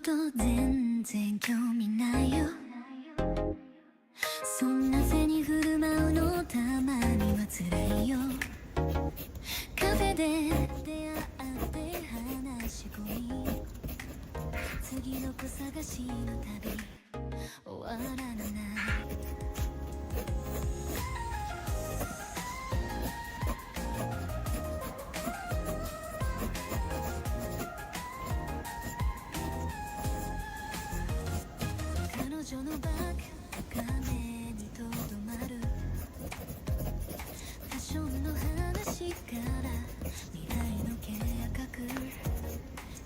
こと全然興味ないよ。そんな背に振る舞うのたまには辛いよ。カフェで出会って話し込み、次の子探しの旅終わらない。彼女のバッグが目にとどまる。ファッションの話から未来の計画、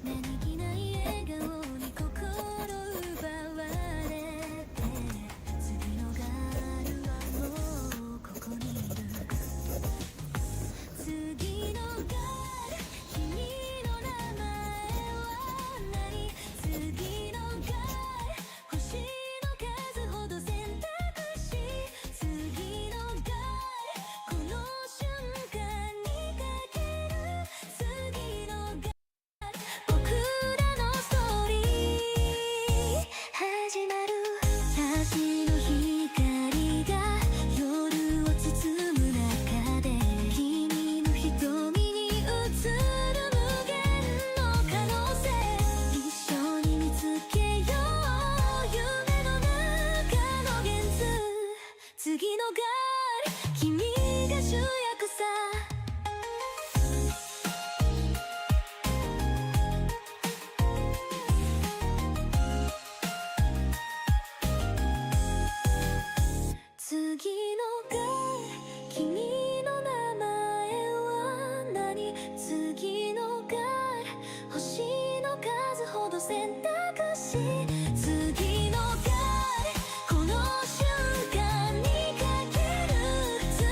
何気ない笑顔に心奪われて、次のガールはもうここにいる。次のガール、君の名前は何？次のガール、星の数ほど選択肢。次のガール、この瞬間にかける。次のガール、僕らのストーリー始まる。橋の光が夜を包む中で、君の瞳に映る無限の可能性。一緒に見つけよう夢の中の現実。次のガール、君が主役さ。次のガール、君の名前は何？次のガール、星の数ほど選択肢。次のガール、この瞬間にかける。次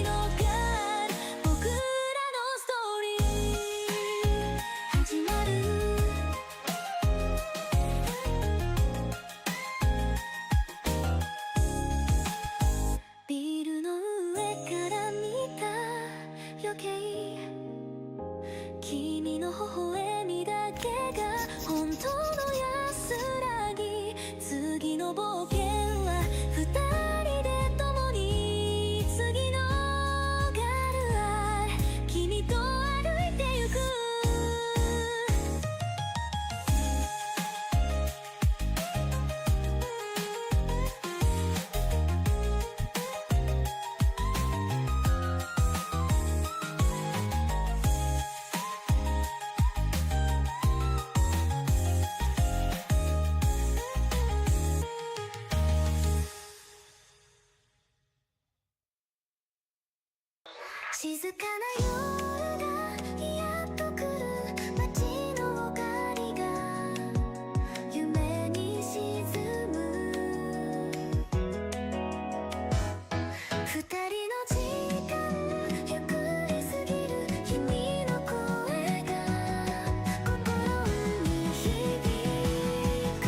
のガール、僕らのストーリー始まる。ビルの上から見た夜景、君の微笑みだけが本当の安らぎ。次の冒険は二人で共に。次のガールは君と歩いてゆく。静かな夜がやっと来る。街の明かりが夢に沈む。二人の時間ゆっくり過ぎる。君の声が心に響く。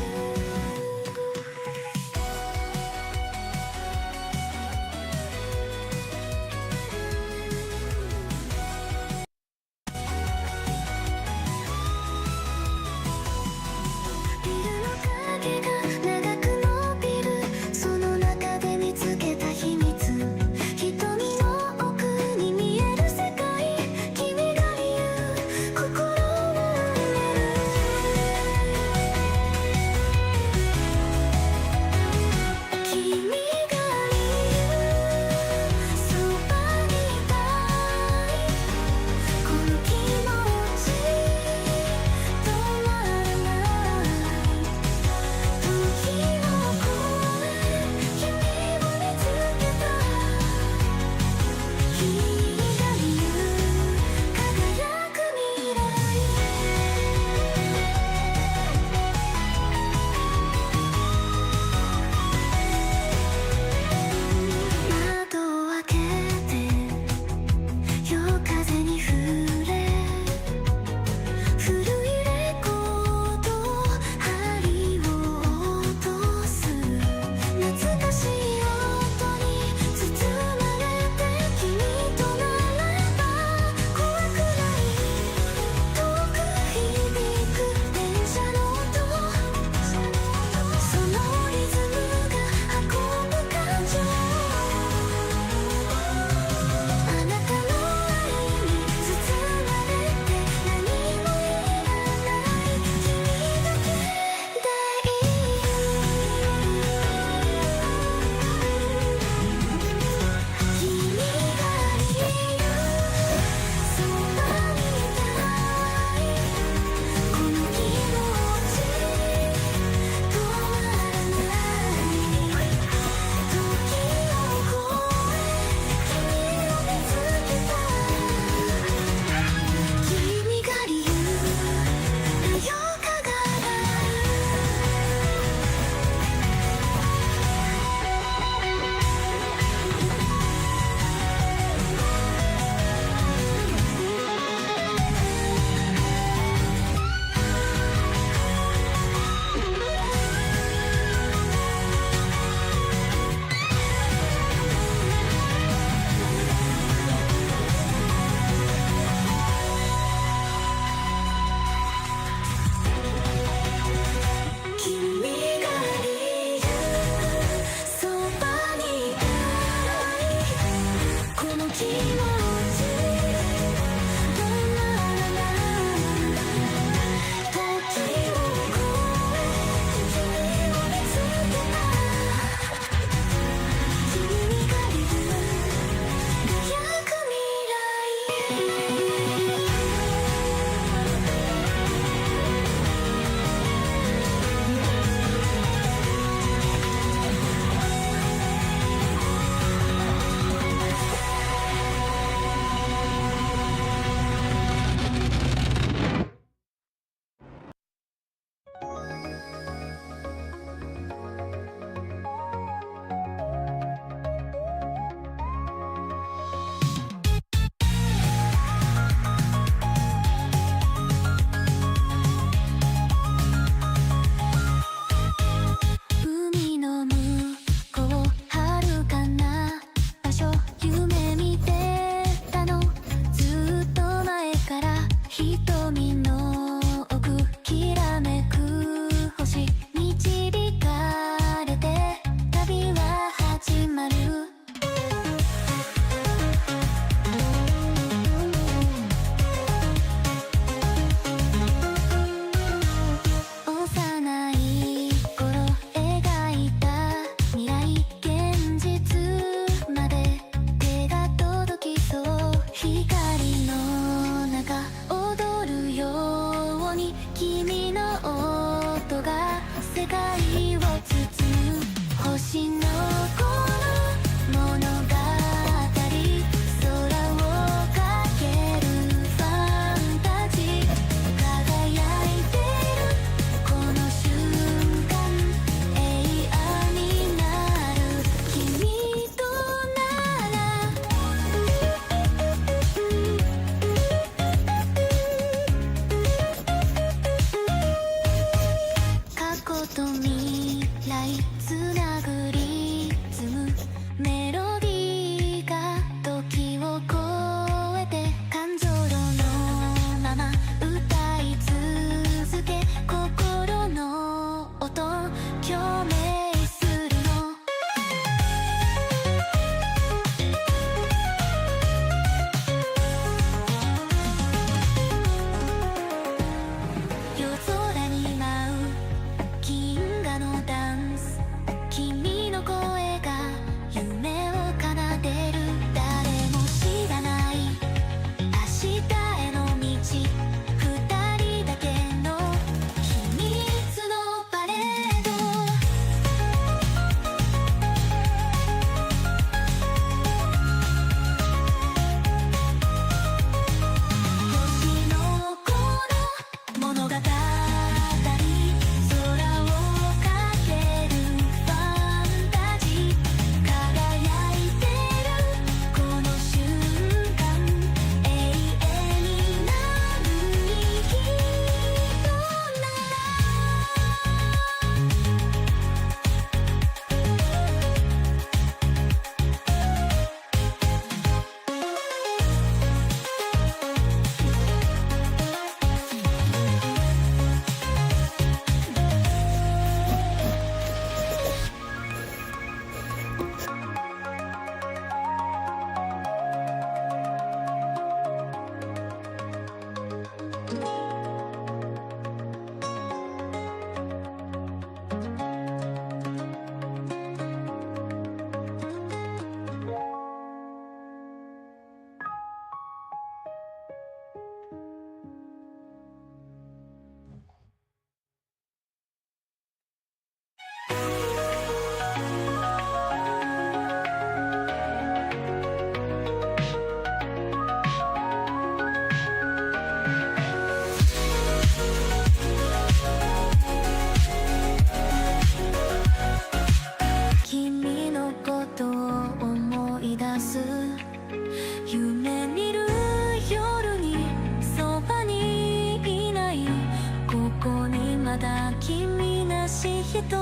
人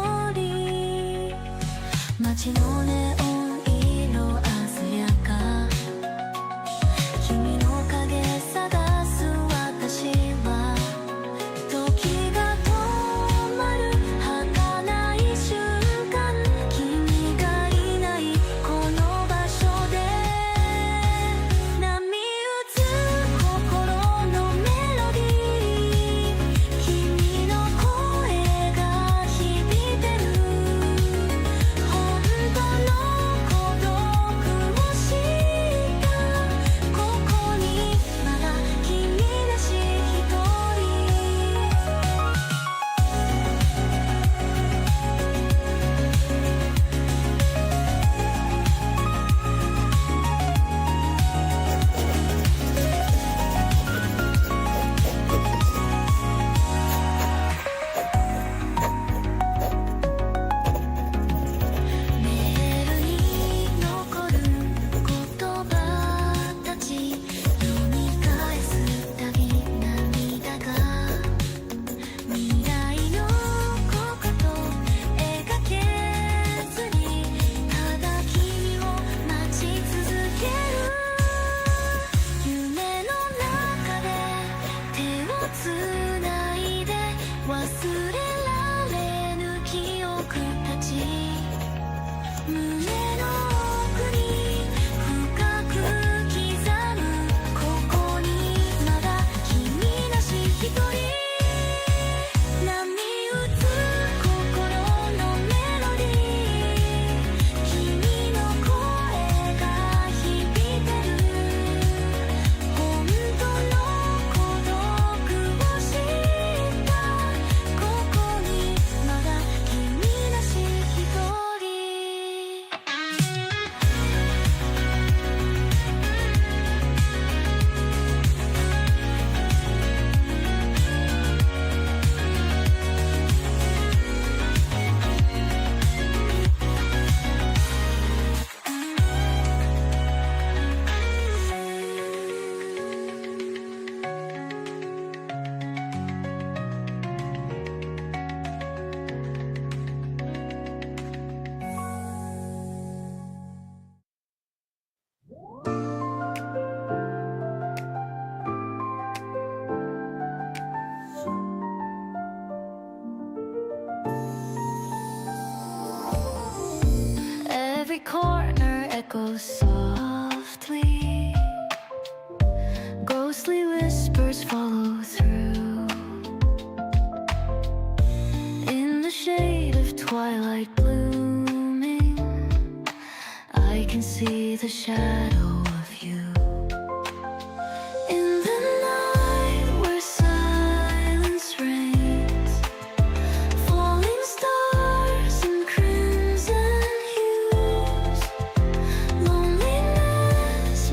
街のネオン色鮮やか君の影探す私は時が止まる儚い瞬間君がいないこの場所で波打つ心のメロディー君の声が響いてる本当の孤独を知ったここにまだ君らし一人メールに残る言葉たち読み返すたび涙が未来のここと描けずにただ君を待ち続ける夢の中で手をつないで忘れられぬ記憶たち胸の奥に深く刻むここにまだ君なし一人波打つ心のメロディー君の声が響いてる本当の孤独を知ったここにまだ君なし一人Every corner echoes softly. Ghostly whispers follow through. In the shade of twilight blooming, I can see the shadow of you. In the night where silence reigns, falling stars and crimson hues, loneliness.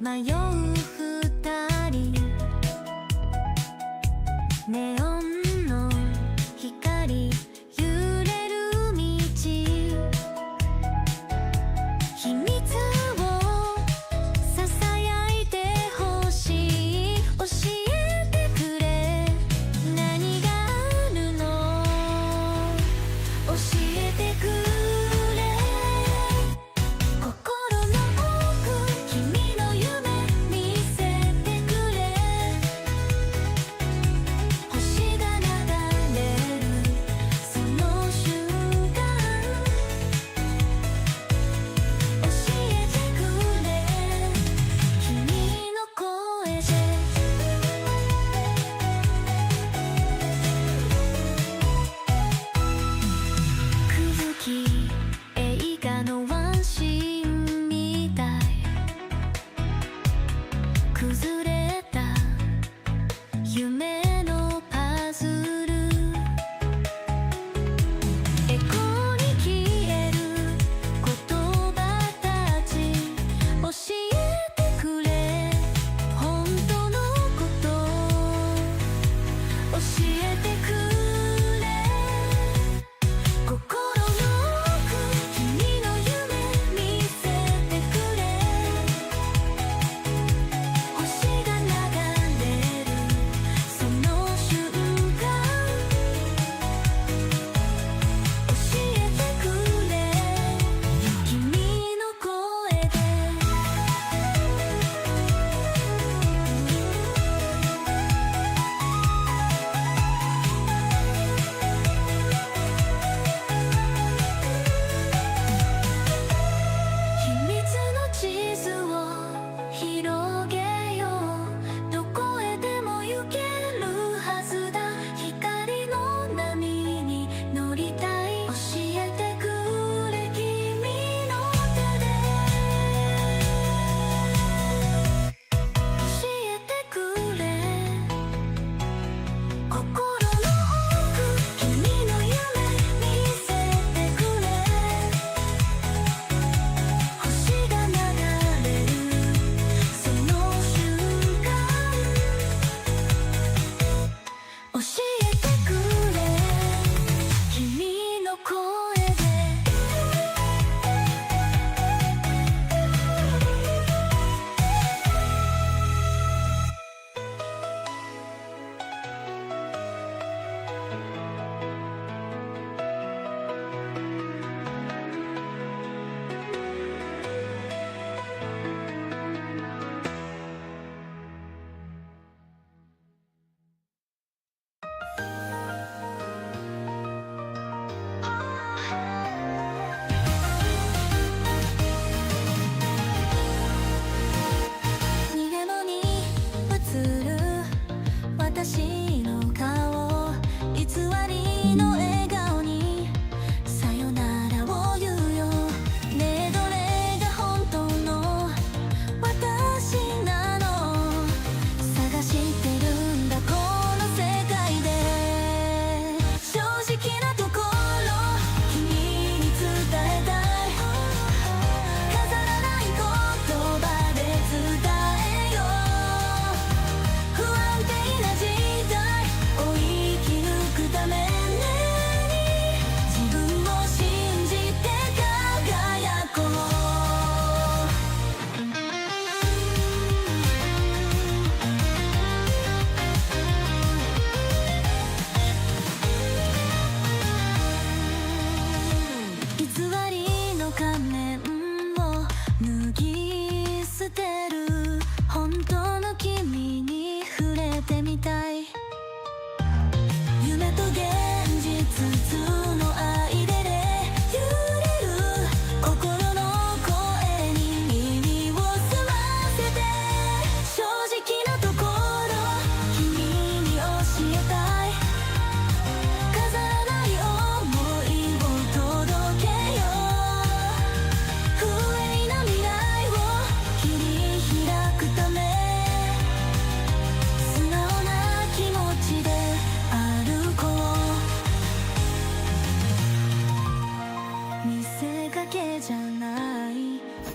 迷う二人ネオンの光揺れる道秘密をささやいてほしい教えてくれ何があるの教えてくれ心の奥君の夢見せてくれ星が流れるその瞬間教えてくれ君の声で空気映画のワンシーンみたい崩れた夢のパズルエコーに消える言葉たち教えてくれ本当のこと教えてくれ心の奥君の夢見せてくれ星が流れるその瞬間教えてくれ君の声で秘密の地図を広げようどこへでも行けるはずだ光の波に乗りたい教えてくれ君の手で教えてくれ心の奥君の夢見せてくれ星が流れるその瞬間教えてくれ君の声で逃げ場に映る私の顔偽りの笑顔にさよならを言うよねえどれが本当の私なの探してるんだこの世界で正直なところ君に伝えたい飾らない言葉で伝えよう不安定な時代を生き抜くために自分を信じて輝こう偽りの仮面を脱ぎ捨てる本当の君に触れてみたい夢と現実の間で揺れる心の声に耳を澄ませて正直なところ君に教えたい飾らない想いを届けよう不永な未来を切り開くため素直な気持ちで歩こう見せかけじゃない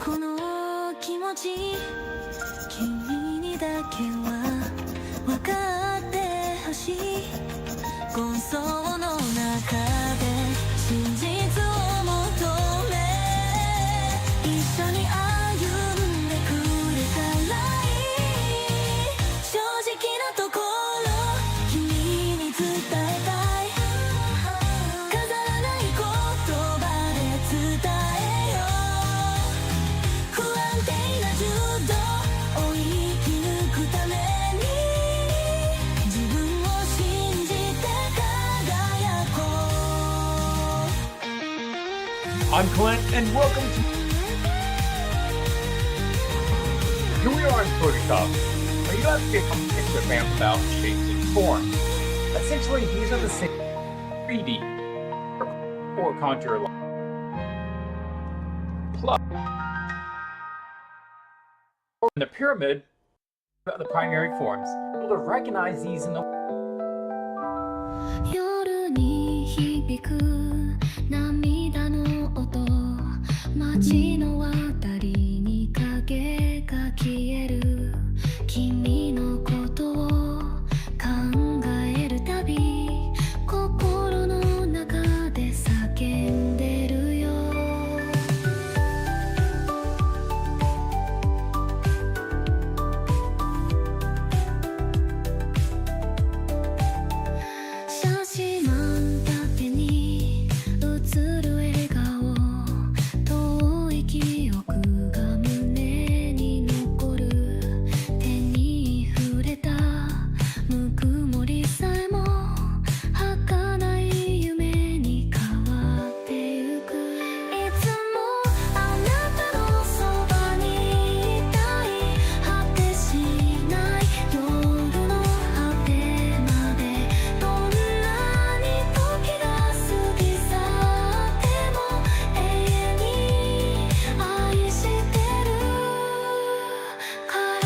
この気持ちけは分かってほしい。混沌の中で真実を求め、一緒に歩んでくれたらいい。正直なところ君に伝えたい。飾らない言葉で伝えよう。不安定な柔道を生き抜くために、自分を信じて輝こう。 I'm Clint, and welcome to... Here we are in Photoshop, where you have to become a picture band without shapes and forms. Essentially, these are the same 3D or contour line. Plus, in the pyramid, the primary forms. You'll be able to recognize these in the... 夜に響く涙の音、街の渡りに影が消える。君のことを考えるたび、心の中で叫んでるよ。写真満縦に映る笑顔、遠い記憶が胸に残る。手に触れたぬくもりさえも儚い夢に変わってゆく。いつもあなたのそばにいたい。果てしない夜の果てまで、どんなに時が過ぎ去っても永遠に愛してるから。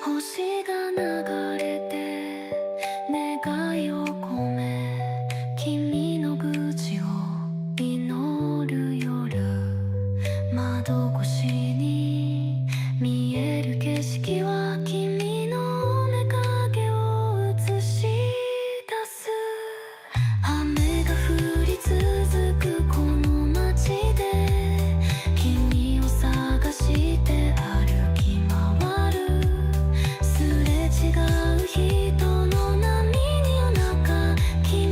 星が流れて願いを込め、君の無事を祈る夜。窓越しに見える景色は君の面影を映し出す。雨が降り続くこの街で、君を探して歩き回る。すれ違う人の波の中、君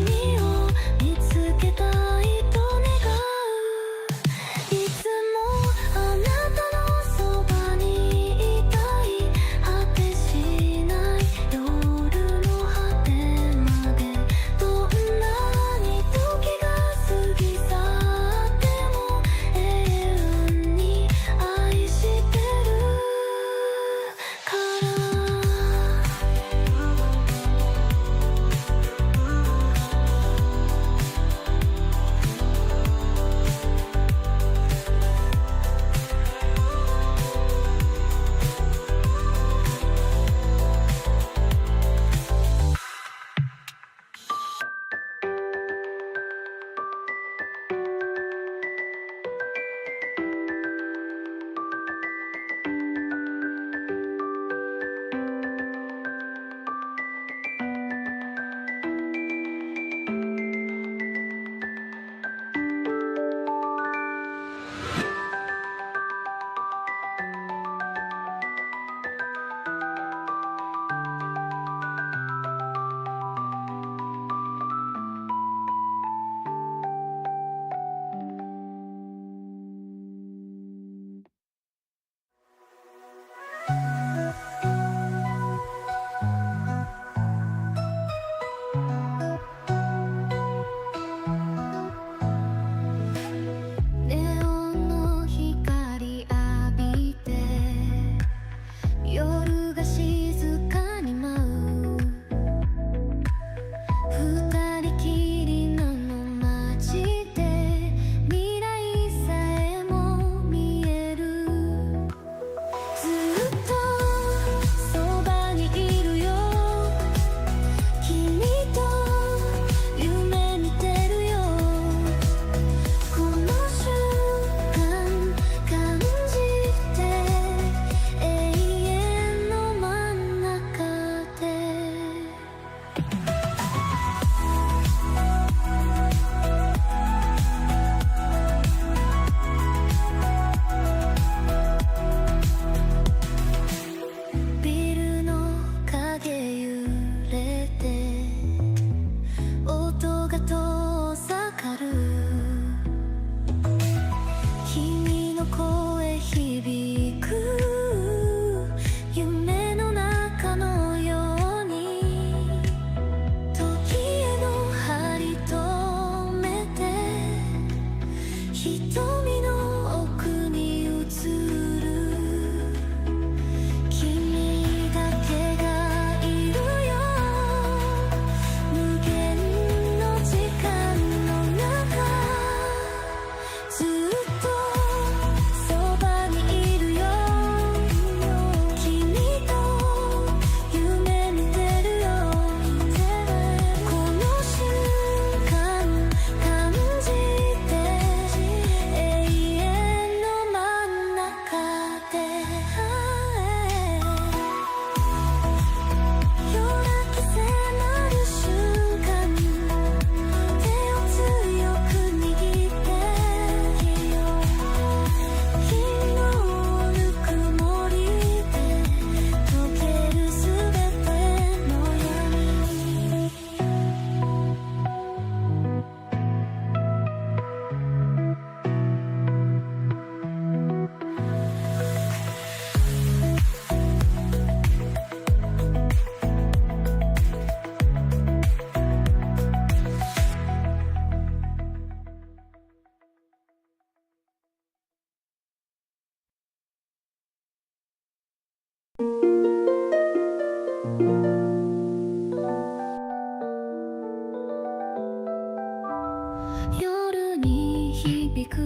響く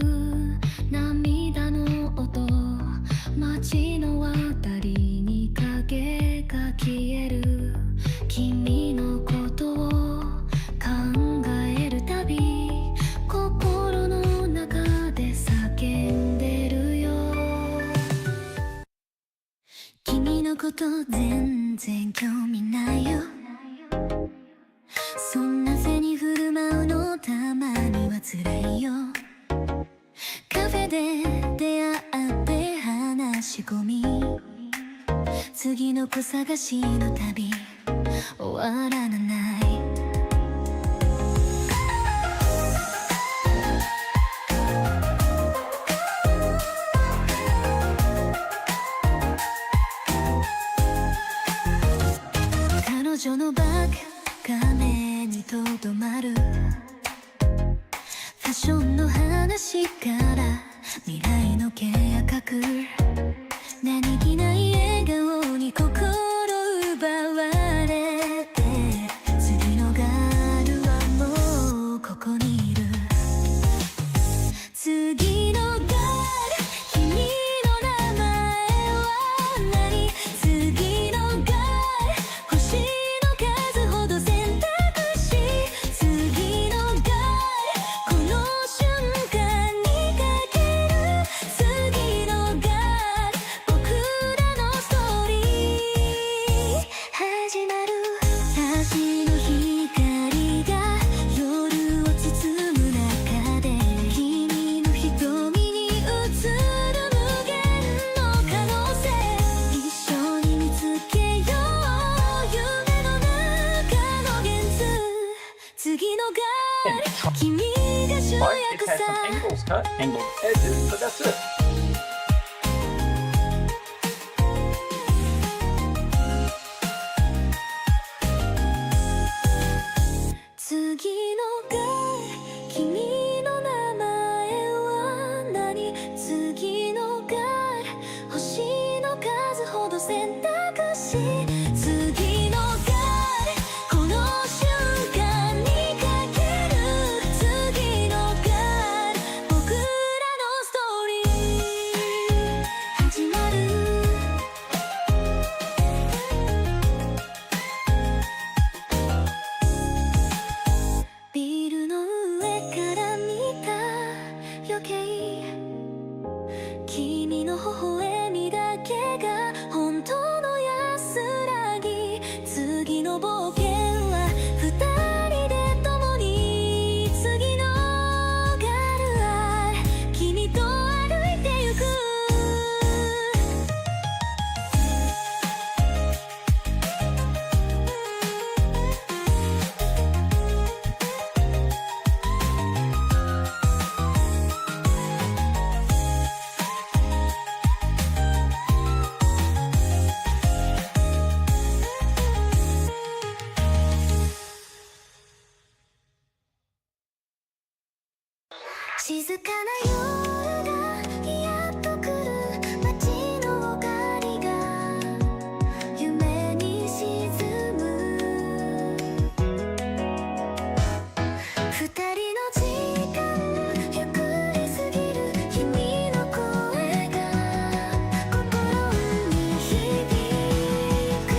涙の音、街のあたりに影が消える。君のことを考えるたび、心の中で叫んでるよ。君のこと全然興味ないよ。そんな背に振る舞うのたまには辛いよ。カフェで出会って話し込み、次の子探しの旅終わらない。彼女のバッグが目にとどまる。ファッションの話から未来の計画、何気ない笑顔に心奪われて、次のガールはもうここにいる。次のガール、君の名前は何？次のガール、星の数ほど選択肢。次のガール、この瞬間にかける。次のガール、僕らのストーリー始まる。橋の光が夜を包む中で、君の瞳に映る無限の可能性。一緒に見つけよう夢の中の現実。次のガール、君が主 But it 役 has さ。 some angles cut, angled edges, but that's it.次のガール、君の名前は何？次のガール、星の数ほど選択肢。次のガール、この瞬間にかける。次のガール、僕らのストーリー始まる。ビルの上から見た夜景、君の微笑みだけが本当の安らぎ。次の冒険は二人で共に。次のガールは君と歩いてゆく。静かな夜がやっと来る。街の明かりが夢に沈む。二人の時間ゆっくり過ぎる。君の声が心に響く。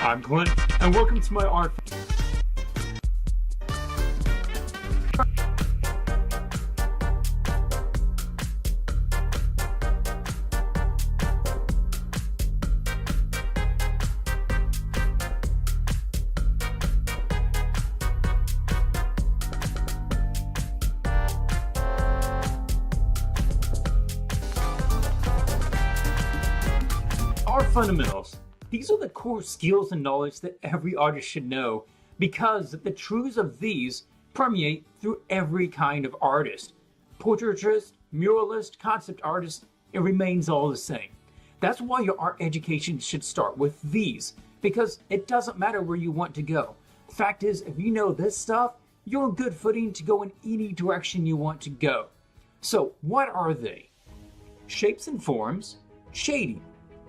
I'm Clint, and welcome to my art. Art fundamentals. These are the core skills and knowledge that every artist should know, because the truths of these permeate through every kind of artist. Portraitist, muralist, concept artist, it remains all the same. That's why your art education should start with these, because it doesn't matter where you want to go. The fact is, if you know this stuff, you're on good footing to go in any direction you want to go. So what are they? Shapes and forms, shading,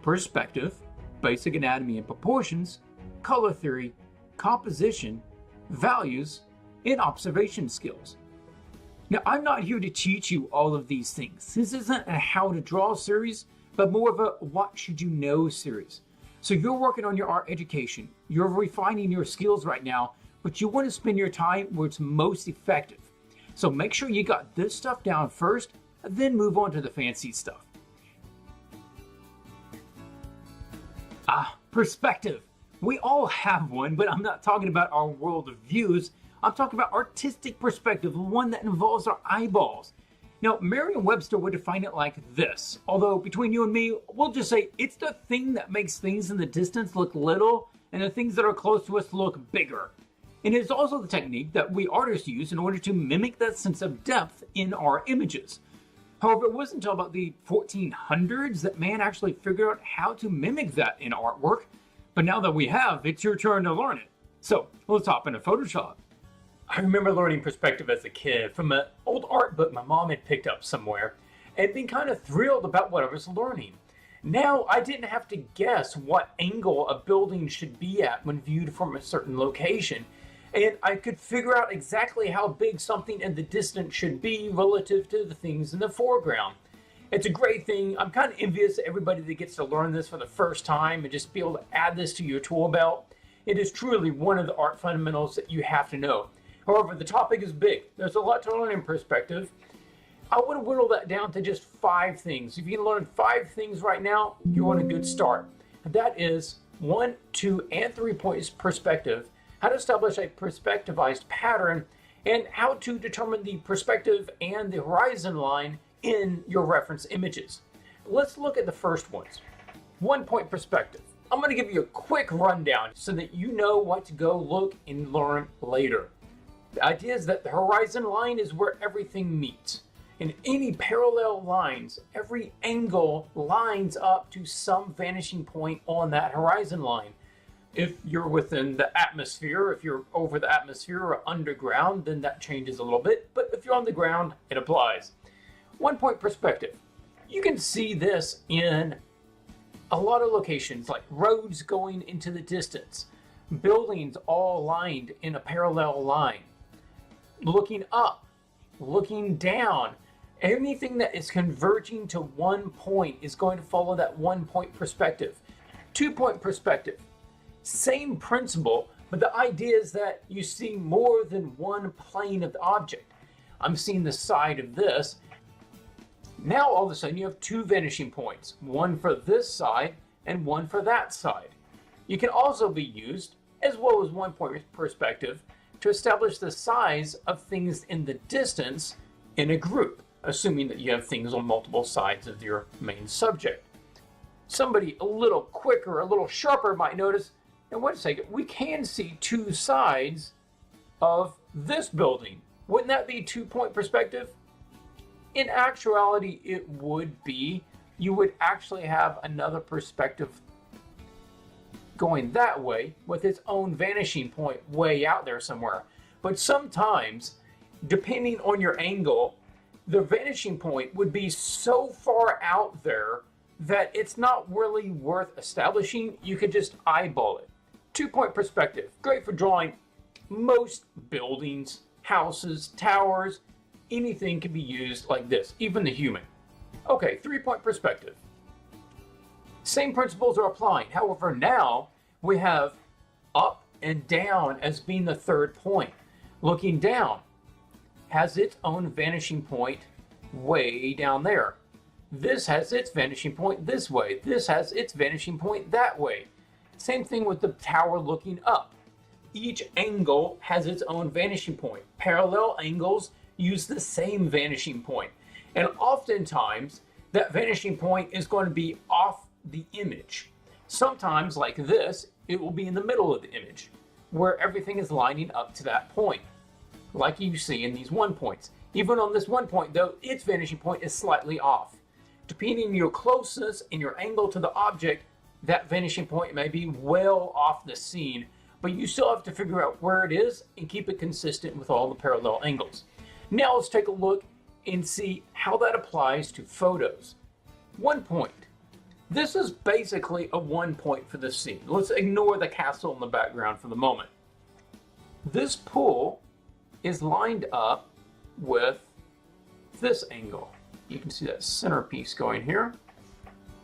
perspective, basic anatomy and proportions, color theory, composition, values, and observation skills. Now, I'm not here to teach you all of these things. This isn't a how to draw series, but more of a what should you know series. So you're working on your art education, you're refining your skills right now, but you want to spend your time where it's most effective. So make sure you got this stuff down first, and then move on to the fancy stuff. Perspective. We all have one, but I'm not talking about our world of views. I'm talking about artistic perspective, one that involves our eyeballs. Now, Merriam-Webster would define it like this, although between you and me, we'll just say it's the thing that makes things in the distance look little and the things that are close to us look bigger. And it's also the technique that we artists use in order to mimic that sense of depth in our images. However, it wasn't until about the 1400s that man actually figured out how to mimic that in artwork. But now that we have, it's your turn to learn it. So let's hop into Photoshop. I remember learning perspective as a kid from an old art book my mom had picked up somewhere and being kind of thrilled about what I was learning. Now I didn't have to guess what angle a building should be at when viewed from a certain location. And I could figure out exactly how big something in the distance should be relative to the things in the foreground. It's a great thing. I'm kind of envious of everybody that gets to learn this for the first time and just be able to add this to your tool belt. It is truly one of the art fundamentals that you have to know. However, the topic is big. There's a lot to learn in perspective. I want to whittle that down to just 5 things. If you can learn 5 things right now, you're on a good start. And that is 1, 2, and 3 points perspective, how to establish a perspectivized pattern, and how to determine the perspective and the horizon line in your reference images. Let's look at the first ones. 1 point perspective. I'm going to give you a quick rundown so that you know what to go look and learn later. The idea is that the horizon line is where everything meets. In any parallel lines, every angle lines up to some vanishing point on that horizon line. If you're within the atmosphere, if you're over the atmosphere or underground, then that changes a little bit. But if you're on the ground, it applies. 1 point perspective. You can see this in a lot of locations, like roads going into the distance, buildings all lined in a parallel line, looking up, looking down. Anything that is converging to 1 point is going to follow that 1 point perspective. 2 point perspective. Same principle, but the idea is that you see more than one plane of the object. I'm seeing the side of this. Now all of a sudden you have 2 vanishing points, one for this side and one for that side. You can also be used, as well as 1 point perspective, to establish the size of things in the distance in a group, assuming that you have things on multiple sides of your main subject. Somebody a little quicker, a little sharper might notice, and wait a second, we can see 2 sides of this building. Wouldn't that be 2 point perspective? In actuality, it would be. You would actually have another perspective going that way with its own vanishing point way out there somewhere. But sometimes, depending on your angle, the vanishing point would be so far out there that it's not really worth establishing. You could just eyeball it. 2 point perspective, great for drawing most buildings, houses, towers, anything can be used like this, even the human. Okay, 3 point perspective. Same principles are applying. However, now we have up and down as being the third point. Looking down has its own vanishing point way down there. This has its vanishing point this way. This has its vanishing point that way. Same thing with the tower looking up. Each angle has its own vanishing point. Parallel angles use the same vanishing point. And oftentimes, that vanishing point is going to be off the image. Sometimes, like this, it will be in the middle of the image, where everything is lining up to that point, like you see in these 1 points. Even on this 1 point, though, its vanishing point is slightly off. Depending on your closeness and your angle to the object, that vanishing point may be well off the scene, but you still have to figure out where it is and keep it consistent with all the parallel angles. Now let's take a look and see how that applies to photos. 1 point. This is basically a 1 point for the scene. Let's ignore the castle in the background for the moment. This pool is lined up with this angle. You can see that centerpiece going here.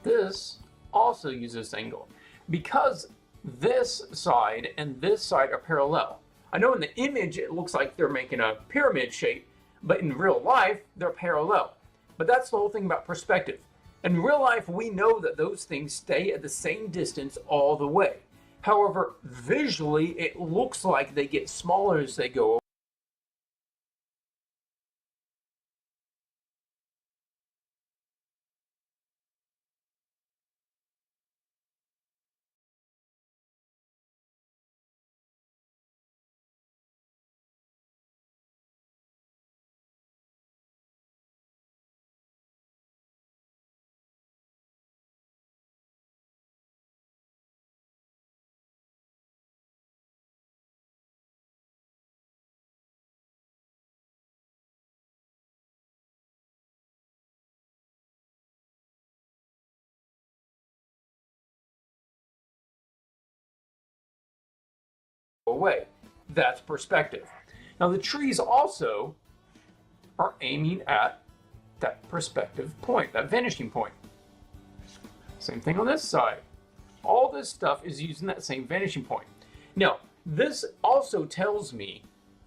This also uses this angle. Because this side and this side are parallel. I know in the image it looks like they're making a pyramid shape, but in real life they're parallel. But that's the whole thing about perspective. In real life, we know that those things stay at the same distance all the way. However, visually, it looks like they get smaller as they go away. That's perspective. Now the trees also are aiming at that perspective point, that vanishing point. Same thing on this side. All this stuff is using that same vanishing point. Now, this also tells me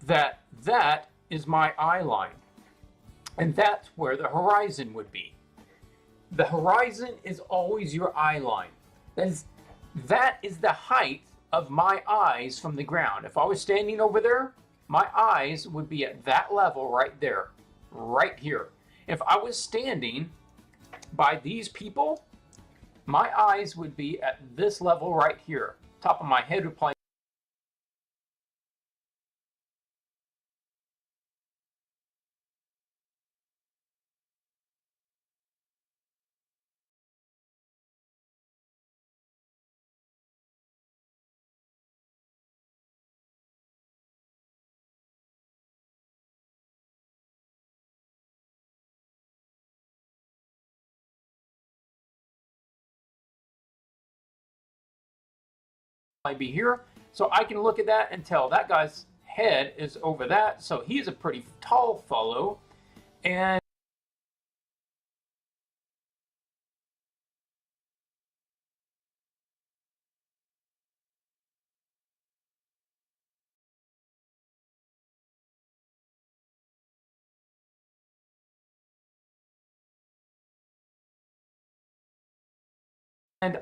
that that is my eye line, and that's where the horizon would be. The horizon is always your eye line. That is the height of my eyes from the ground. If I was standing over there, my eyes would be at that level right there, right here. If I was standing by these people, my eyes would be at this level right here. Top of my head would probably be here. So I can look at that and tell that guy's head is over that. So he's a pretty tall fellow. And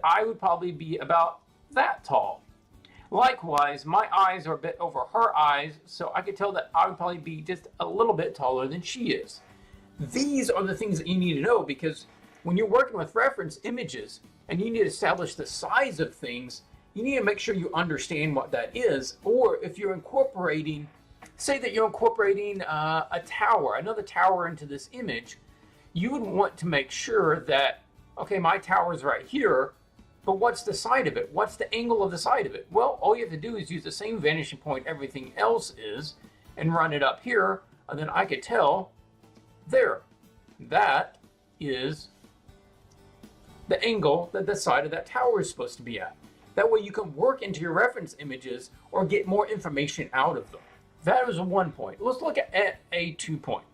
I would probably be about that tall. Likewise, my eyes are a bit over her eyes, so I could tell that I would probably be just a little bit taller than she is. These are the things that you need to know, because when you're working with reference images and you need to establish the size of things, you need to make sure you understand what that is. Or if you're incorporating, say that you're incorporating a tower, another tower into this image, you would want to make sure that, okay, my tower is right here, but what's the side of it? What's the angle of the side of it? Well, all you have to do is use the same vanishing point everything else is and run it up here, and then I could tell there. That is the angle that the side of that tower is supposed to be at. That way you can work into your reference images or get more information out of them. That was a 1 point. Let's look at a 2 point.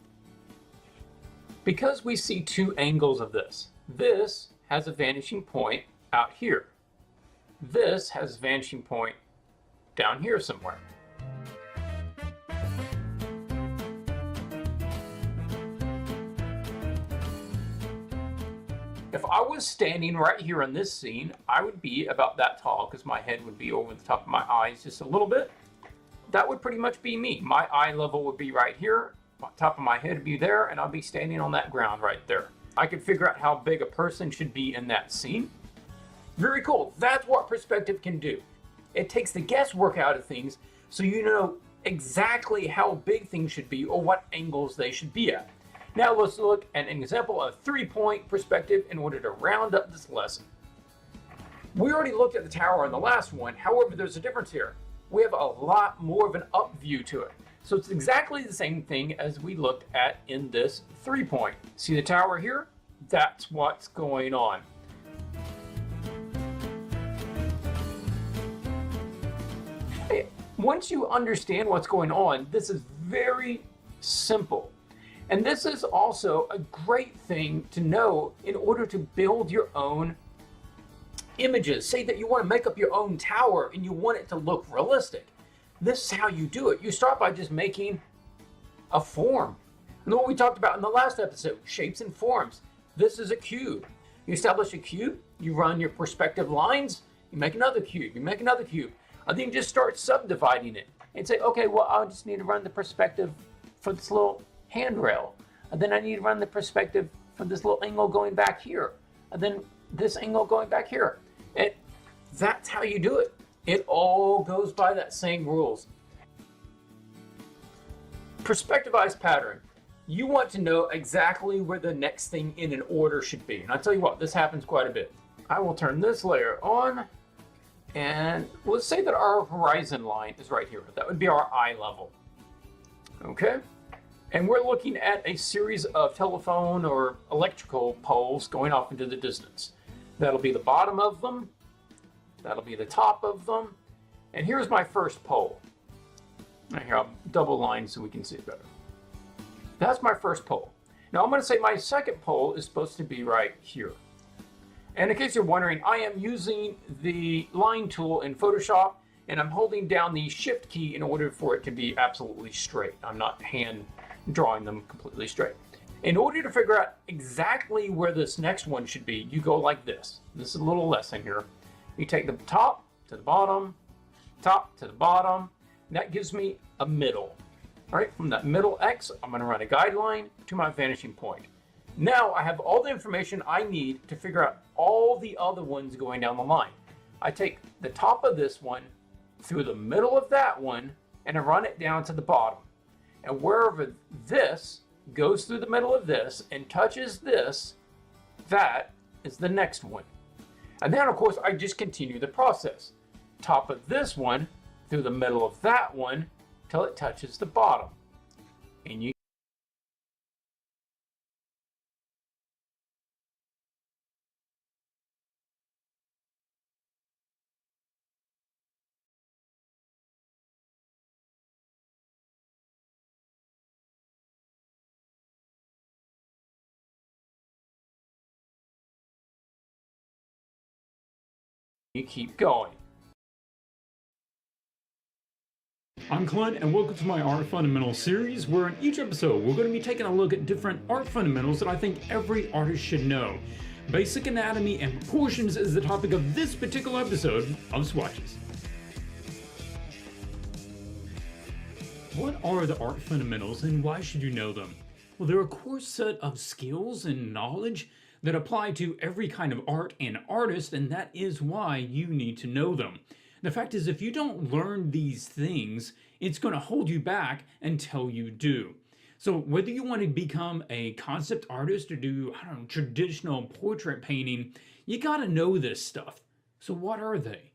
Because we see two angles of this. This has a vanishing point out here. This has a vanishing point down here somewhere. If I was standing right here in this scene, I would be about that tall because my head would be over the top of my eyes just a little bit. That would pretty much be me. My eye level would be right here, the top of my head would be there, and I'll be standing on that ground right there. I could figure out how big a person should be in that scene. Very cool. That's what perspective can do. It takes the guesswork out of things so you know exactly how big things should be or what angles they should be at. Now let's look at an example of 3-point perspective in order to round up this lesson. We already looked at the tower in the last one, however there's a difference here. We have a lot more of an up view to it. So it's exactly the same thing as we looked at in this 3-point. See the tower here? That's what's going on. Once you understand what's going on, this is very simple. And this is also a great thing to know in order to build your own images. Say that you want to make up your own tower and you want it to look realistic. This is how you do it. You start by just making a form. And what we talked about in the last episode, shapes and forms. This is a cube. You establish a cube, you run your perspective lines, you make another cube, you make another cube. And then you just start subdividing it and say, okay, well, I just need to run the perspective for this little handrail. And then I need to run the perspective for this little angle going back here. And then this angle going back here. And that's how you do it. It all goes by that same rules. Perspectivized pattern. You want to know exactly where the next thing in an order should be. And I'll tell you what, this happens quite a bit. I will turn this layer on. And let's say that our horizon line is right here. That would be our eye level. Okay? And we're looking at a series of telephone or electrical poles going off into the distance. That'll be the bottom of them. That'll be the top of them. And here's my first pole. Right here, I'll double line so we can see it better. That's my first pole. Now I'm going to say my second pole is supposed to be right here. And in case you're wondering, I am using the line tool in Photoshop, and I'm holding down the shift key in order for it to be absolutely straight. I'm not hand drawing them completely straight. In order to figure out exactly where this next one should be, you go like this. This is a little lesson here. You take the top to the bottom, top to the bottom, and that gives me a middle. All right, from that middle X, I'm going to run a guideline to my vanishing point. Now I have all the information I need to figure out all the other ones going down the line. I take the top of this one through the middle of that one and I run it down to the bottom. And wherever this goes through the middle of this and touches this, that is the next one. And then of course I just continue the process. Top of this one through the middle of that one till it touches the bottom. And you keep going. I'm Clint, and welcome to my Art Fundamentals series, where in each episode we're going to be taking a look at different art fundamentals that I think every artist should know. Basic anatomy and proportions is the topic of this particular episode of Swatches. What are the art fundamentals and why should you know them? Well, they're a core set of skills and knowledge that apply to every kind of art and artist, and that is why you need to know them. The fact is, if you don't learn these things, it's going to hold you back until you do. So whether you want to become a concept artist or do, traditional portrait painting, you got to know this stuff. So what are they?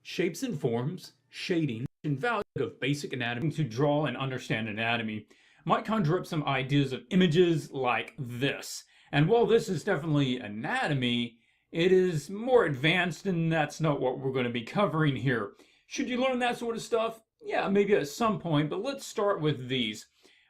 Shapes and forms, shading, and value of basic anatomy. To draw and understand anatomy might conjure up some ideas of images like this. And while this is definitely anatomy, it is more advanced, and that's not what we're going to be covering here. Should you learn that sort of stuff? Yeah, maybe at some point, but let's start with these.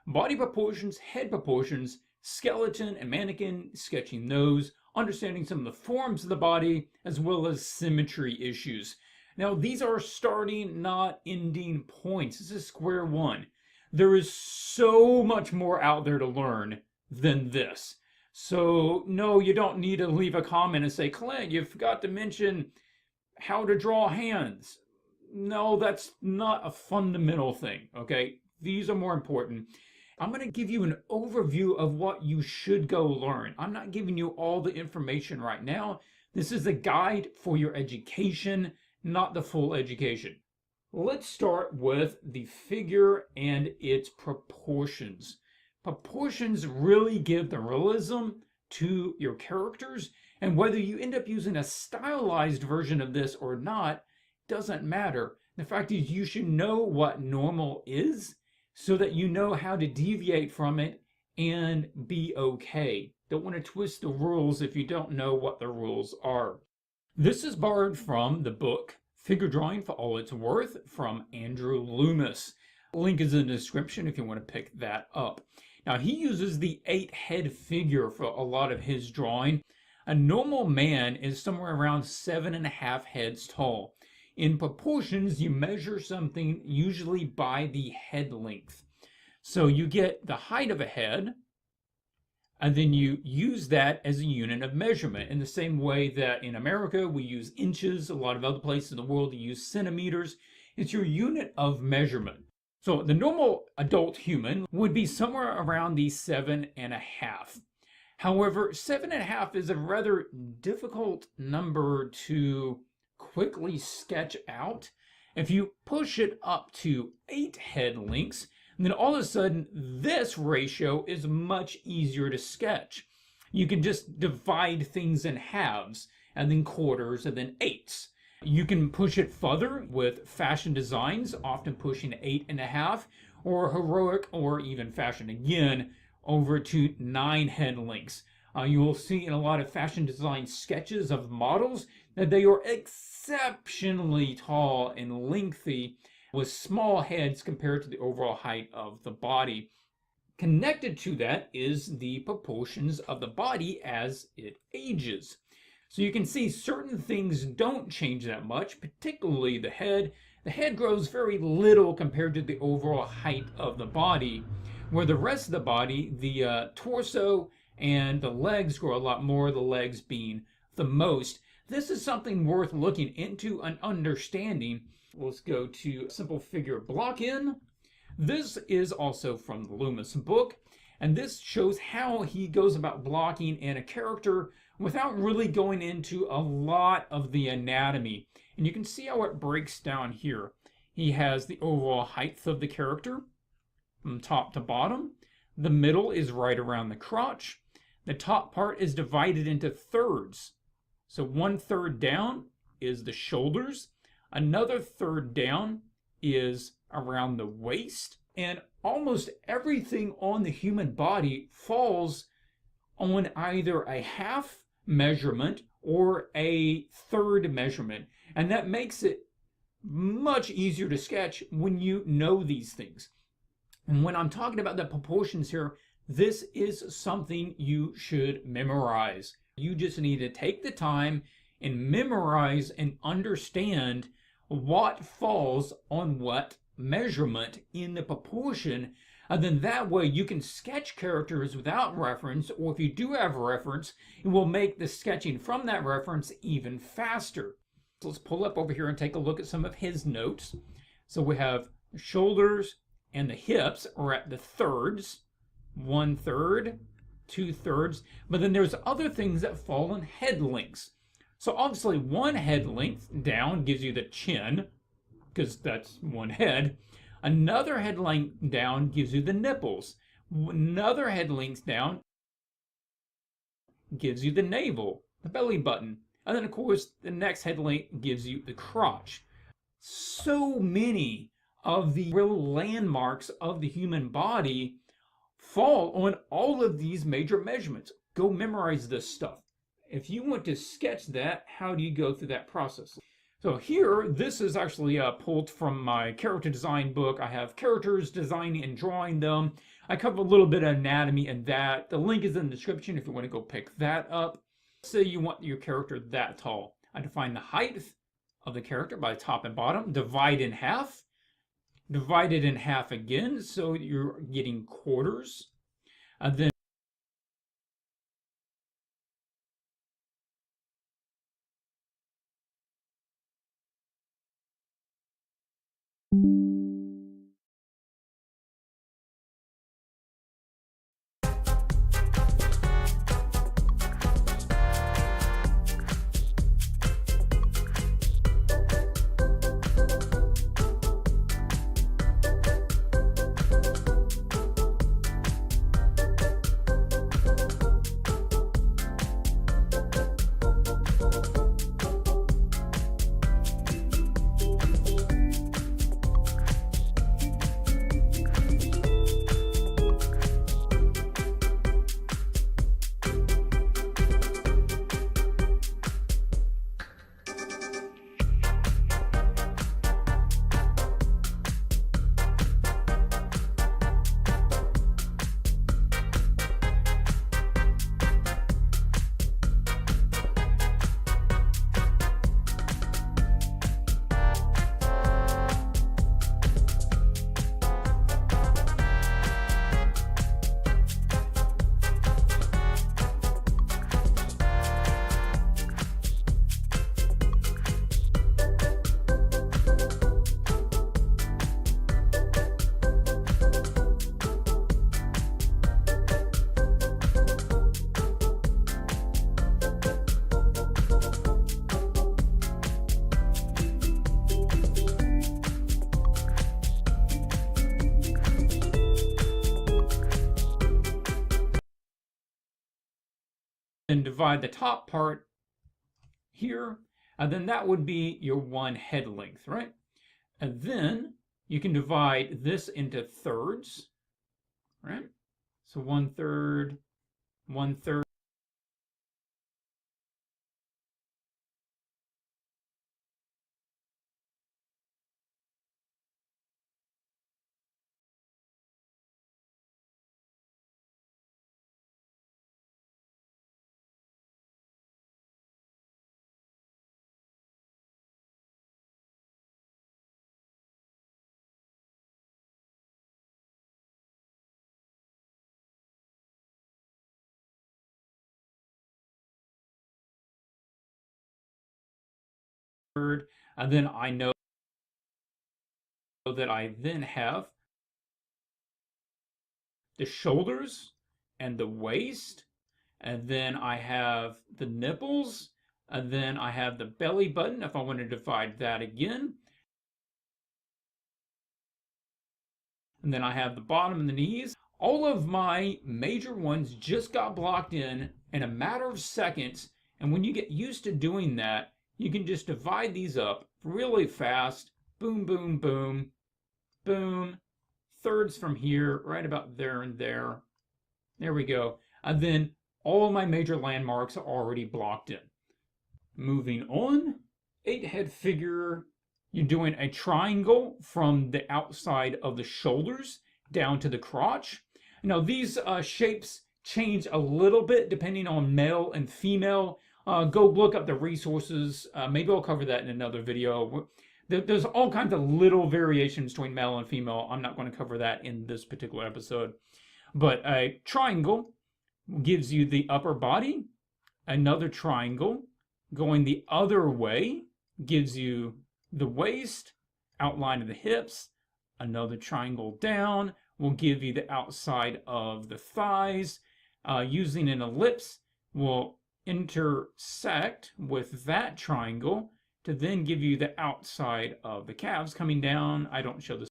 Body proportions, head proportions, skeleton and mannequin, sketching those, understanding some of the forms of the body, as well as symmetry issues. Now, these are starting, not ending points. This is square one. There is so much more out there to learn than this. So, no, you don't need to leave a comment and say, Clint, you forgot to mention how to draw hands. No, that's not a fundamental thing, okay? These are more important. I'm going to give you an overview of what you should go learn. I'm not giving you all the information right now. This is a guide for your education, not the full education. Let's start with the figure and its proportions. Proportions really give the realism to your characters, and whether you end up using a stylized version of this or not doesn't matter. The fact is, you should know what normal is so that you know how to deviate from it and be okay. Don't want to twist the rules if you don't know what the rules are. This is borrowed from the book Figure Drawing for All It's Worth from Andrew Loomis. Link is in the description if you want to pick that up. Now, he uses the 8-head figure for a lot of his drawing. A normal man is somewhere around 7.5 heads tall. In proportions, you measure something usually by the head length. So you get the height of a head, and then you use that as a unit of measurement in the same way that in America we use inches, a lot of other places in the world you use centimeters. It's your unit of measurement. So the normal adult human would be somewhere around the 7.5. However, 7.5 is a rather difficult number to quickly sketch out. If you push it up to 8 head lengths, then all of a sudden this ratio is much easier to sketch. You can just divide things in halves, and then quarters, and then eighths. You can push it further with fashion designs, often pushing 8.5, or heroic, or even fashion again, over to 9 head lengths. You will see in a lot of fashion design sketches of models that they are exceptionally tall and lengthy with small heads compared to the overall height of the body. Connected to that is the proportions of the body as it ages. So you can see certain things don't change that much, particularly the head. The head grows very little compared to the overall height of the body, where the rest of the body, the torso and the legs grow a lot more, the legs being the most. This is something worth looking into and understanding. Let's go to simple figure block in. This is also from the Loomis book, and this shows how he goes about blocking in a character without really going into a lot of the anatomy. And you can see how it breaks down here. He has the overall height of the character from top to bottom. The middle is right around the crotch. The top part is divided into thirds. So 1/3 down is the shoulders. Another third down is around the waist. And almost everything on the human body falls on either a half measurement or a third measurement. And that makes it much easier to sketch when you know these things. And when I'm talking about the proportions here, this is something you should memorize. You just need to take the time and memorize and understand what falls on what measurement in the proportion, and then that way you can sketch characters without reference, or if you do have a reference, it will make the sketching from that reference even faster. So let's pull up over here and take a look at some of his notes. So we have shoulders and the hips are at the thirds, 1/3, 2/3, but then there's other things that fall in head lengths. So obviously 1 head length down gives you the chin, because that's 1 head. Another head length down gives you the nipples. Another head length down gives you the navel, the belly button. And then of course the next head length gives you the crotch. So many of the real landmarks of the human body fall on all of these major measurements. Go memorize this stuff. If you want to sketch that, how do you go through that process? So here, this is actually pulled from my character design book. I have characters designing and drawing them. I cover a little bit of anatomy in that. The link is in the description if you want to go pick that up. Say you want your character that tall. I define the height of the character by top and bottom, divide in half, divide it in half again, so you're getting quarters, and then divide the top part here, and then that would be your one head length, right? And then you can divide this into thirds, right? So 1/3, 1/3. And then I know that I then have the shoulders and the waist, and then I have the nipples, and then I have the belly button if I want to divide that again. And then I have the bottom and the knees. All of my major ones just got blocked in a matter of seconds. And when you get used to doing that, you can just divide these up really fast. Boom, boom, boom, boom. Thirds from here, right about there and there. There we go. And then all my major landmarks are already blocked in. Moving on, 8-head figure. You're doing a triangle from the outside of the shoulders down to the crotch. Now these shapes change a little bit depending on male and female. Go look up the resources. Maybe I'll cover that in another video. There's all kinds of little variations between male and female. I'm not going to cover that in this particular episode. But a triangle gives you the upper body. Another triangle going the other way gives you the waist, outline of the hips. Another triangle down will give you the outside of the thighs. Using an ellipse will intersect with that triangle to then give you the outside of the calves coming down. I don't show this.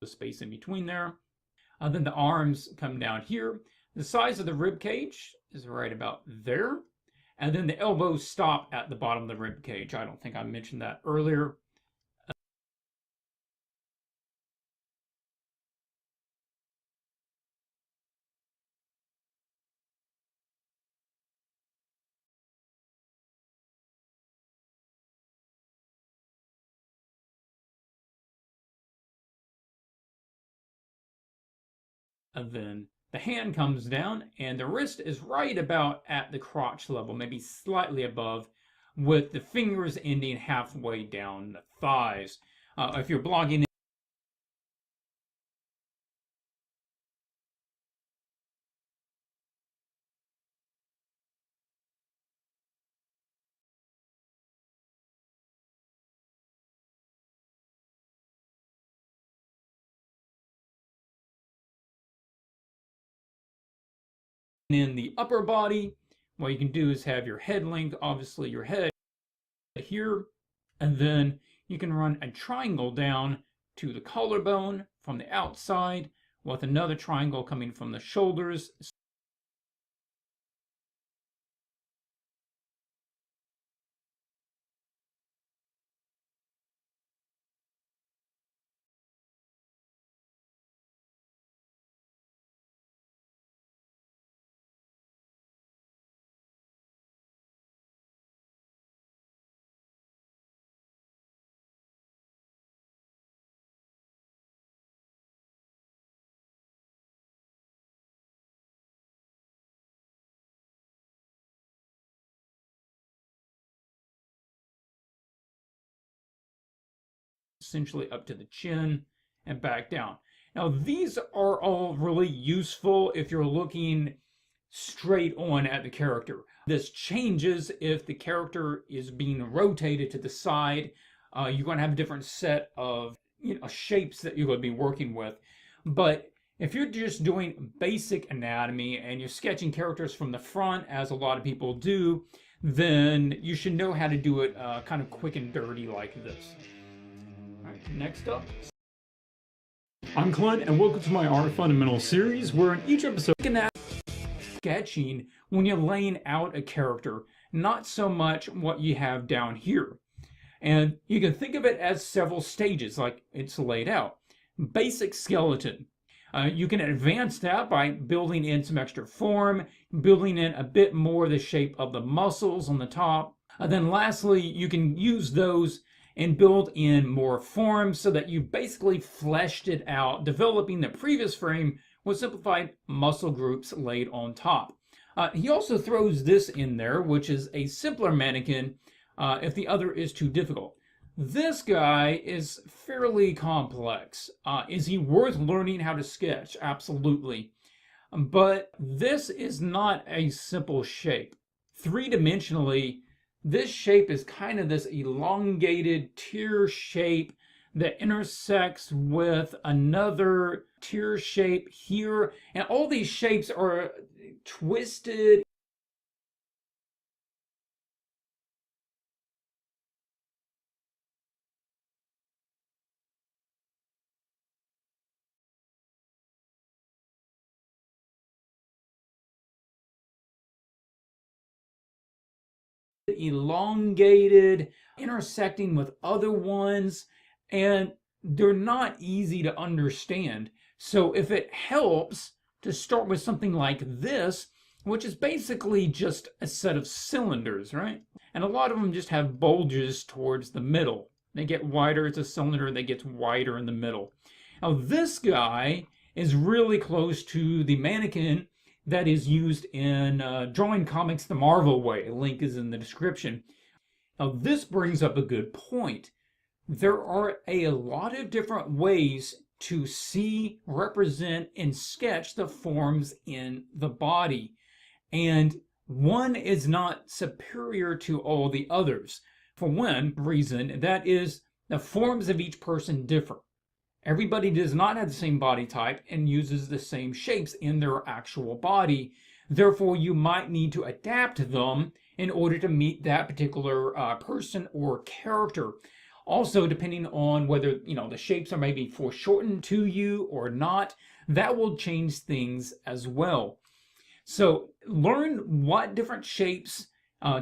the space in between there. Then the arms come down here. The size of the rib cage is right about there. And then the elbows stop at the bottom of the rib cage. I don't think I mentioned that earlier. And then the hand comes down, and the wrist is right about at the crotch level, maybe slightly above, with the fingers ending halfway down the thighs. If you're blogging in the upper body, what you can do is have your head length, obviously your head here, and then you can run a triangle down to the collarbone from the outside, with another triangle coming from the shoulders. Essentially up to the chin and back down. Now, these are all really useful if you're looking straight on at the character. This changes if the character is being rotated to the side. You're going to have a different set of shapes that you're going to be working with. But if you're just doing basic anatomy and you're sketching characters from the front, as a lot of people do, then you should know how to do it kind of quick and dirty like this. All right, next up. I'm Clint, and welcome to my Art Fundamentals series, where in each episode, looking at sketching when you're laying out a character, not so much what you have down here. And you can think of it as several stages, like it's laid out. Basic skeleton. You can advance that by building in some extra form, building in a bit more the shape of the muscles on the top. Then lastly, you can use those and build in more form so that you basically fleshed it out, developing the previous frame with simplified muscle groups laid on top. He also throws this in there, which is a simpler mannequin if the other is too difficult. This guy is fairly complex. Is he worth learning how to sketch? Absolutely. But this is not a simple shape. Three-dimensionally, this shape is kind of this elongated tear shape that intersects with another tear shape here. And all these shapes are twisted. Elongated, intersecting with other ones, and they're not easy to understand. So if it helps to start with something like this, which is basically just a set of cylinders, right? And a lot of them just have bulges towards the middle. They get wider as a cylinder, they get wider in the middle. Now this guy is really close to the mannequin that is used in drawing comics the Marvel way. A link is in the description. Now this brings up a good point. There are a lot of different ways to see, represent, and sketch the forms in the body. And one is not superior to all the others. For one reason, that is the forms of each person differ. Everybody does not have the same body type and uses the same shapes in their actual body. Therefore, you might need to adapt them in order to meet that particular person or character. Also, depending on whether, the shapes are maybe foreshortened to you or not, that will change things as well. So learn what different shapes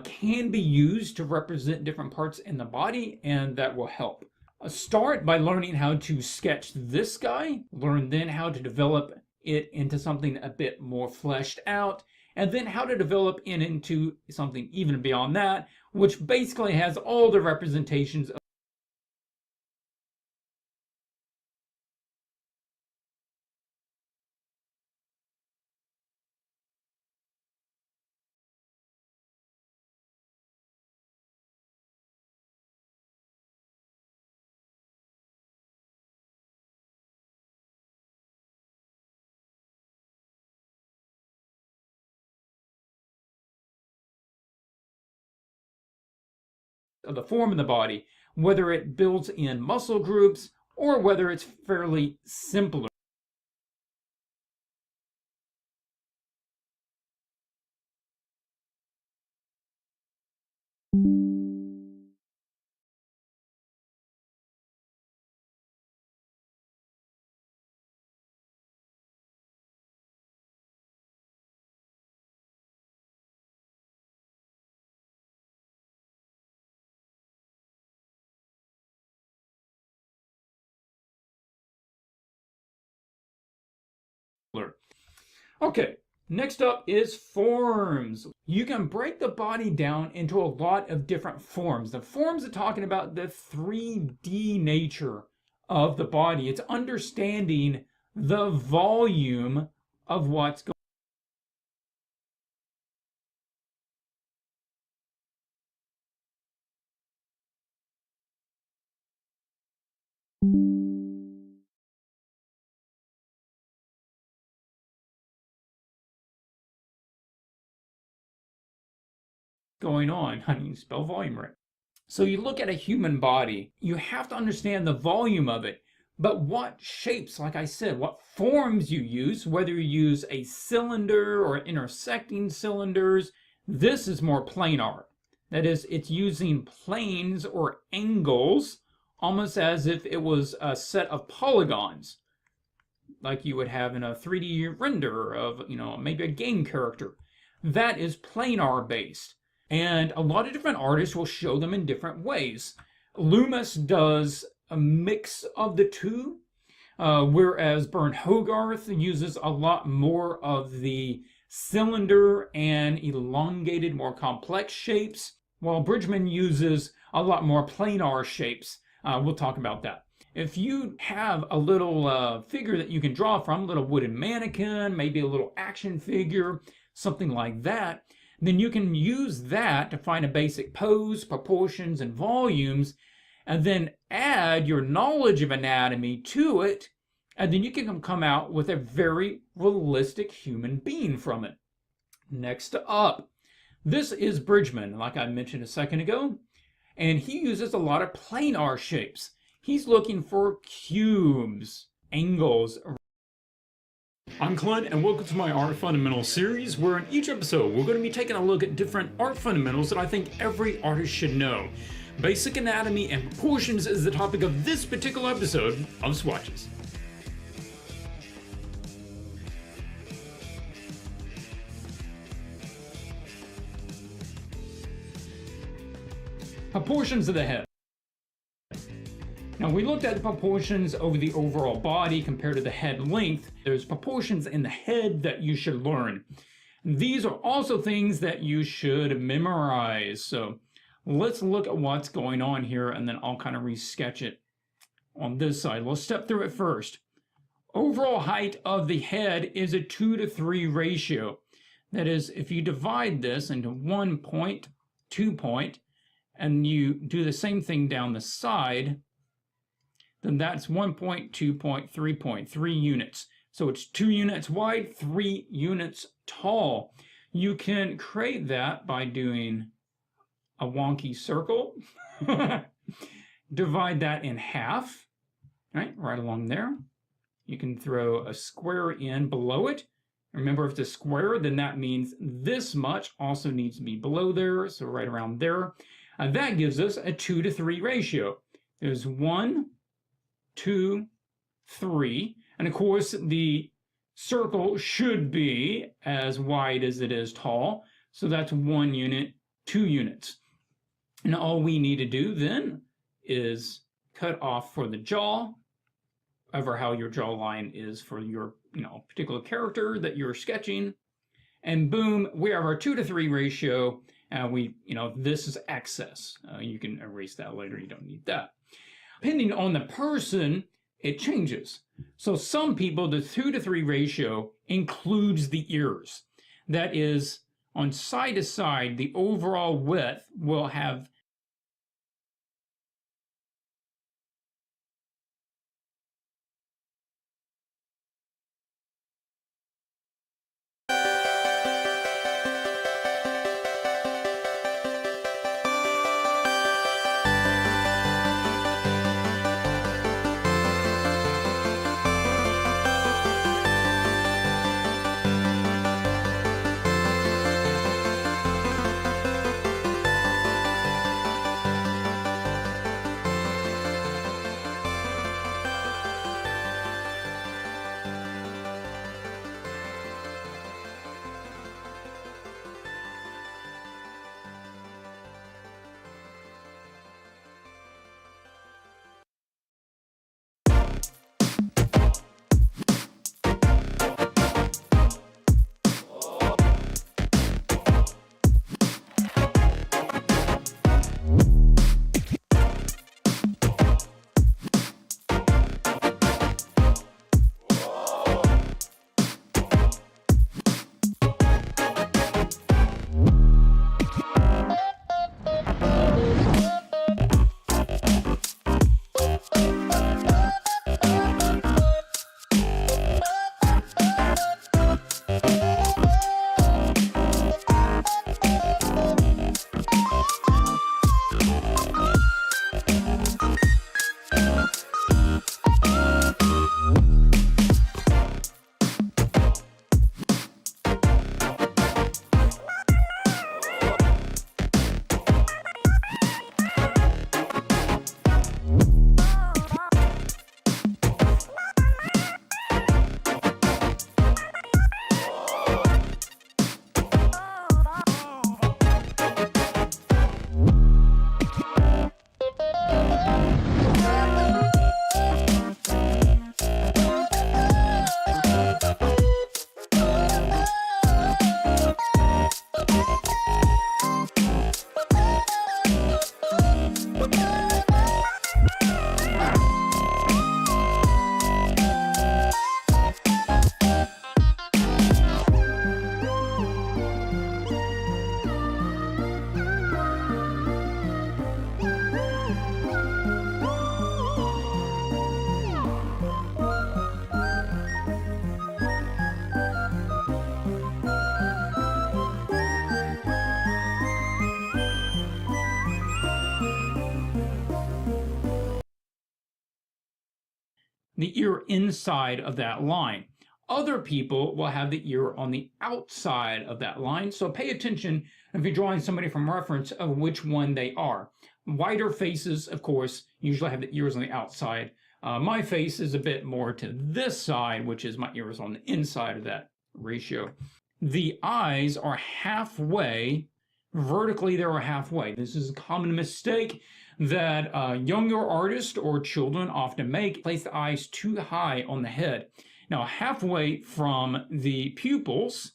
can be used to represent different parts in the body, and that will help. Start by learning how to sketch this guy, learn then how to develop it into something a bit more fleshed out, and then how to develop it into something even beyond that, which basically has all the representations of the form of the body, whether it builds in muscle groups or whether it's fairly simpler. Okay, next up is forms. You can break the body down into a lot of different forms. The forms are talking about the 3D nature of the body. It's understanding the volume of what's going on. I mean, spell volume right. So you look at a human body, you have to understand the volume of it. But what shapes, like I said, what forms you use, whether you use a cylinder or intersecting cylinders, this is more planar. That is, it's using planes or angles, almost as if it was a set of polygons, like you would have in a 3D render of, maybe a game character. That is planar based. And a lot of different artists will show them in different ways. Loomis does a mix of the two, whereas Bernd Hogarth uses a lot more of the cylinder and elongated, more complex shapes, while Bridgman uses a lot more planar shapes. We'll talk about that. If you have a little figure that you can draw from, a little wooden mannequin, maybe a little action figure, something like that, then you can use that to find a basic pose, proportions, and volumes, and then add your knowledge of anatomy to it, and then you can come out with a very realistic human being from it. Next up, this is Bridgman, like I mentioned a second ago, and he uses a lot of planar shapes. He's looking for cubes, angles. I'm Clint, and welcome to my Art Fundamentals series, where in each episode we're going to be taking a look at different art fundamentals that I think every artist should know. Basic anatomy and proportions is the topic of this particular episode of Swatches. Proportions of the head. Now, we looked at the proportions over the overall body compared to the head length. There's proportions in the head that you should learn. These are also things that you should memorize. So let's look at what's going on here, and then I'll kind of resketch it on this side. Let's step through it first. Overall height of the head is a 2:3 ratio. That is, if you divide this into 1 point, 2 point, and you do the same thing down the side, then that's 1 point, 2 point, 3 point, 3 units. So it's 2 units wide, 3 units tall. You can create that by doing a wonky circle. Divide that in half, right along there. You can throw a square in below it. Remember, if it's a square, then that means this much also needs to be below there, so right around there. That gives us a 2:3 ratio. There's 1, 2, 3. And of course, the circle should be as wide as it is tall. So that's 1 unit, 2 units. And all we need to do then is cut off for the jaw, ever how your jawline is for your particular character that you're sketching. And boom, we have our 2:3 ratio. This is excess. You can erase that later. You don't need that. Depending on the person, it changes. So some people, the 2:3 ratio includes the ears. That is, on side to side, the overall width will have the ear inside of that line. Other people will have the ear on the outside of that line. So pay attention if you're drawing somebody from reference of which one they are. Wider faces, of course, usually have the ears on the outside. My face is a bit more to this side, which is my ears on the inside of that ratio. The eyes are halfway. Vertically, they are halfway. This is a common mistake that younger artists or children often make. Place the eyes too high on the head. Now, halfway from the pupils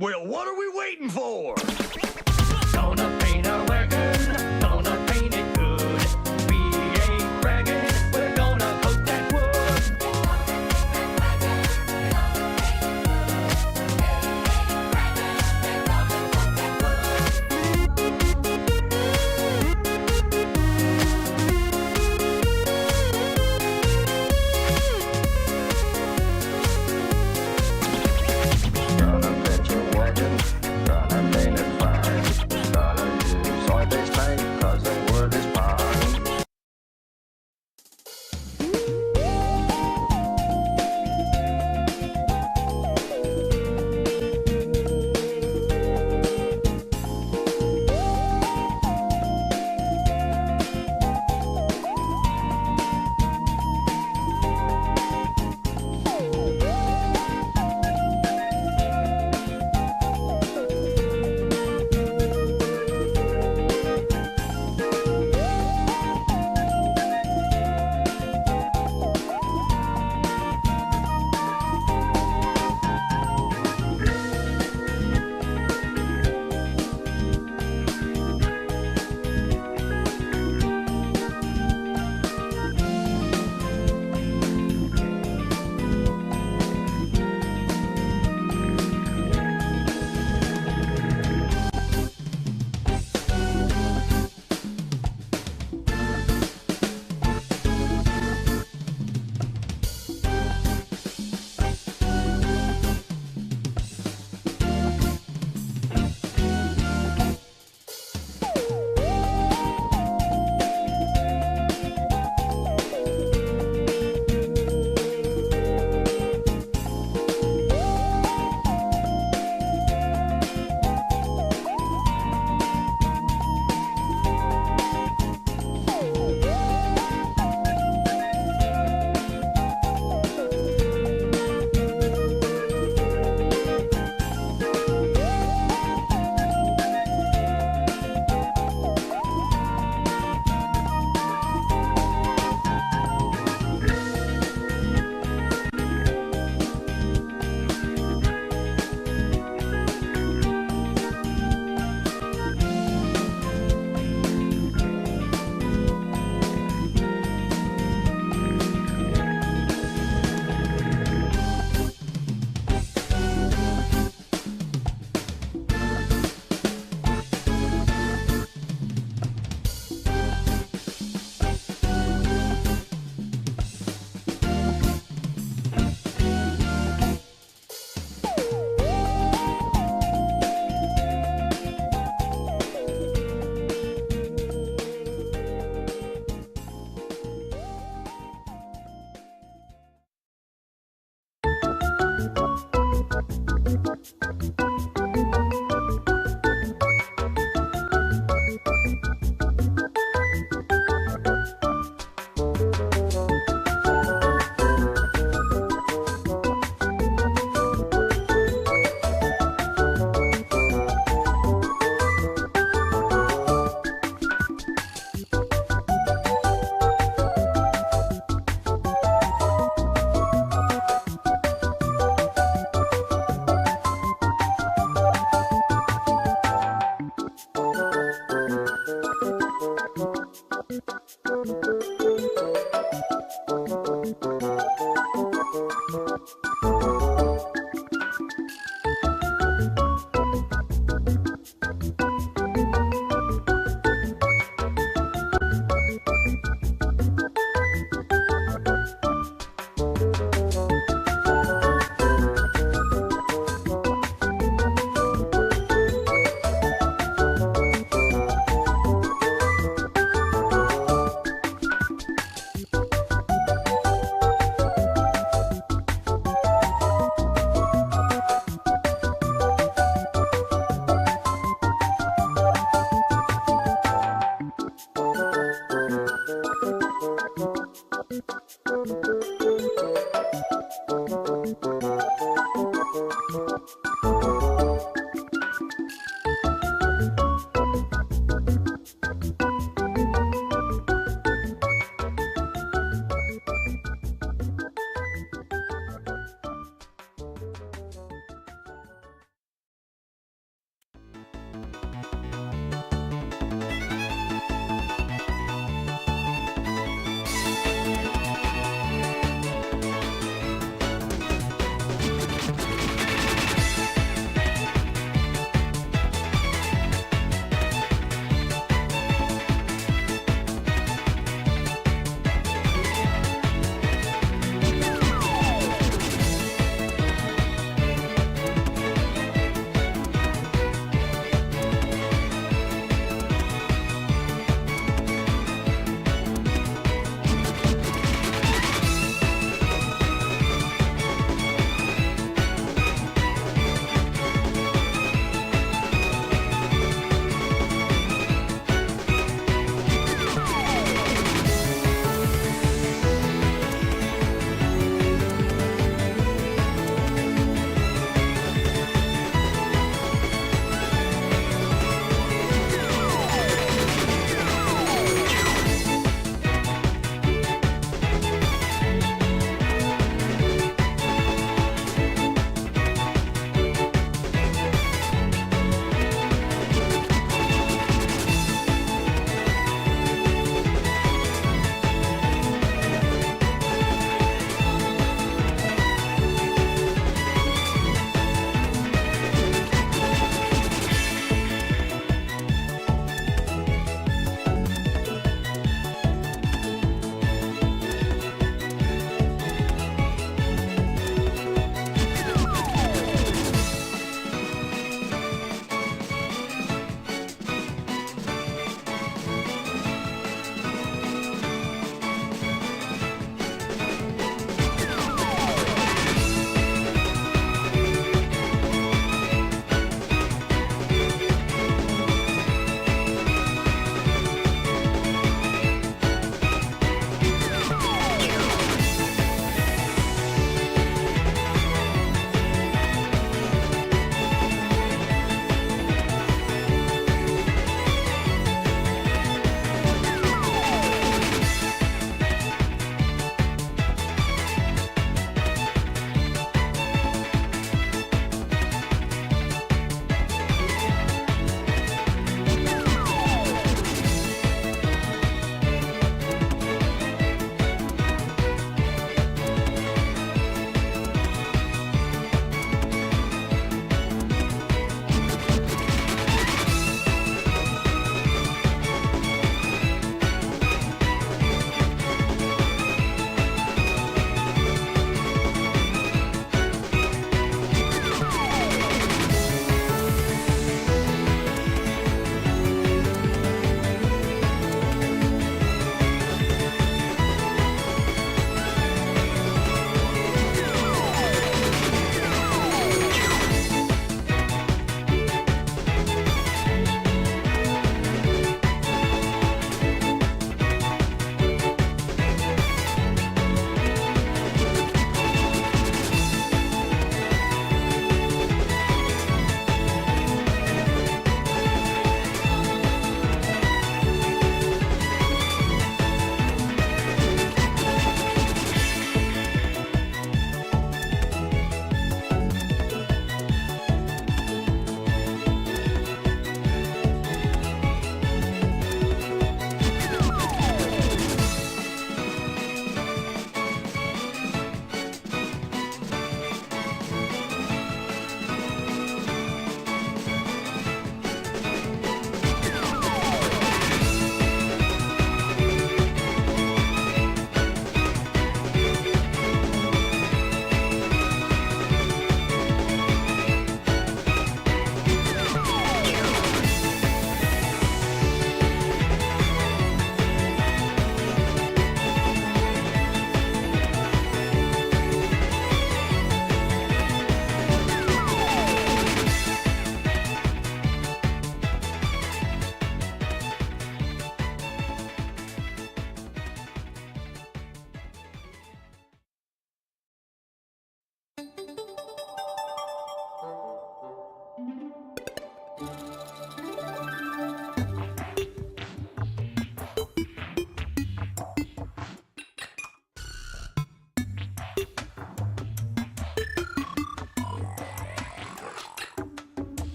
Well, what are we waiting for? Gonna paint a wagon, gonna paint it good. We ain't bragging, we're gonna coat that wood. Gonna fetch a wagon, gonna paint it fine. Gonna use soy-based paint, cause the wood is pine.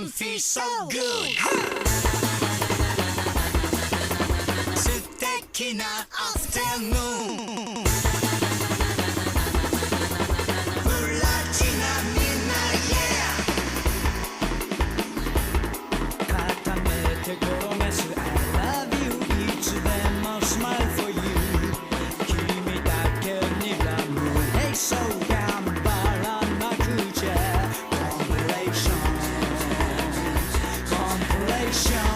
feels so good 素敵なアフタヌーンプラチナみんな yeah 固めて転がす I love you いつでも smile for you 君だけにラブ Hey so 頑張らなくちゃ Compilation Compilation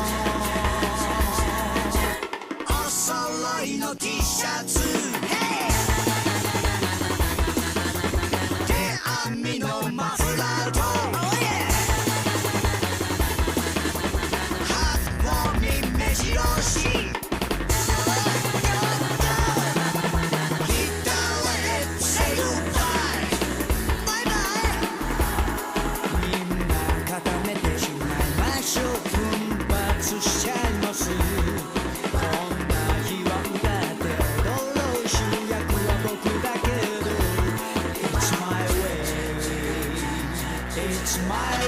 お揃いの T シャツ Hey 手編みのマフラーと Oh yeah ハーフウォーミン目白押しIt's my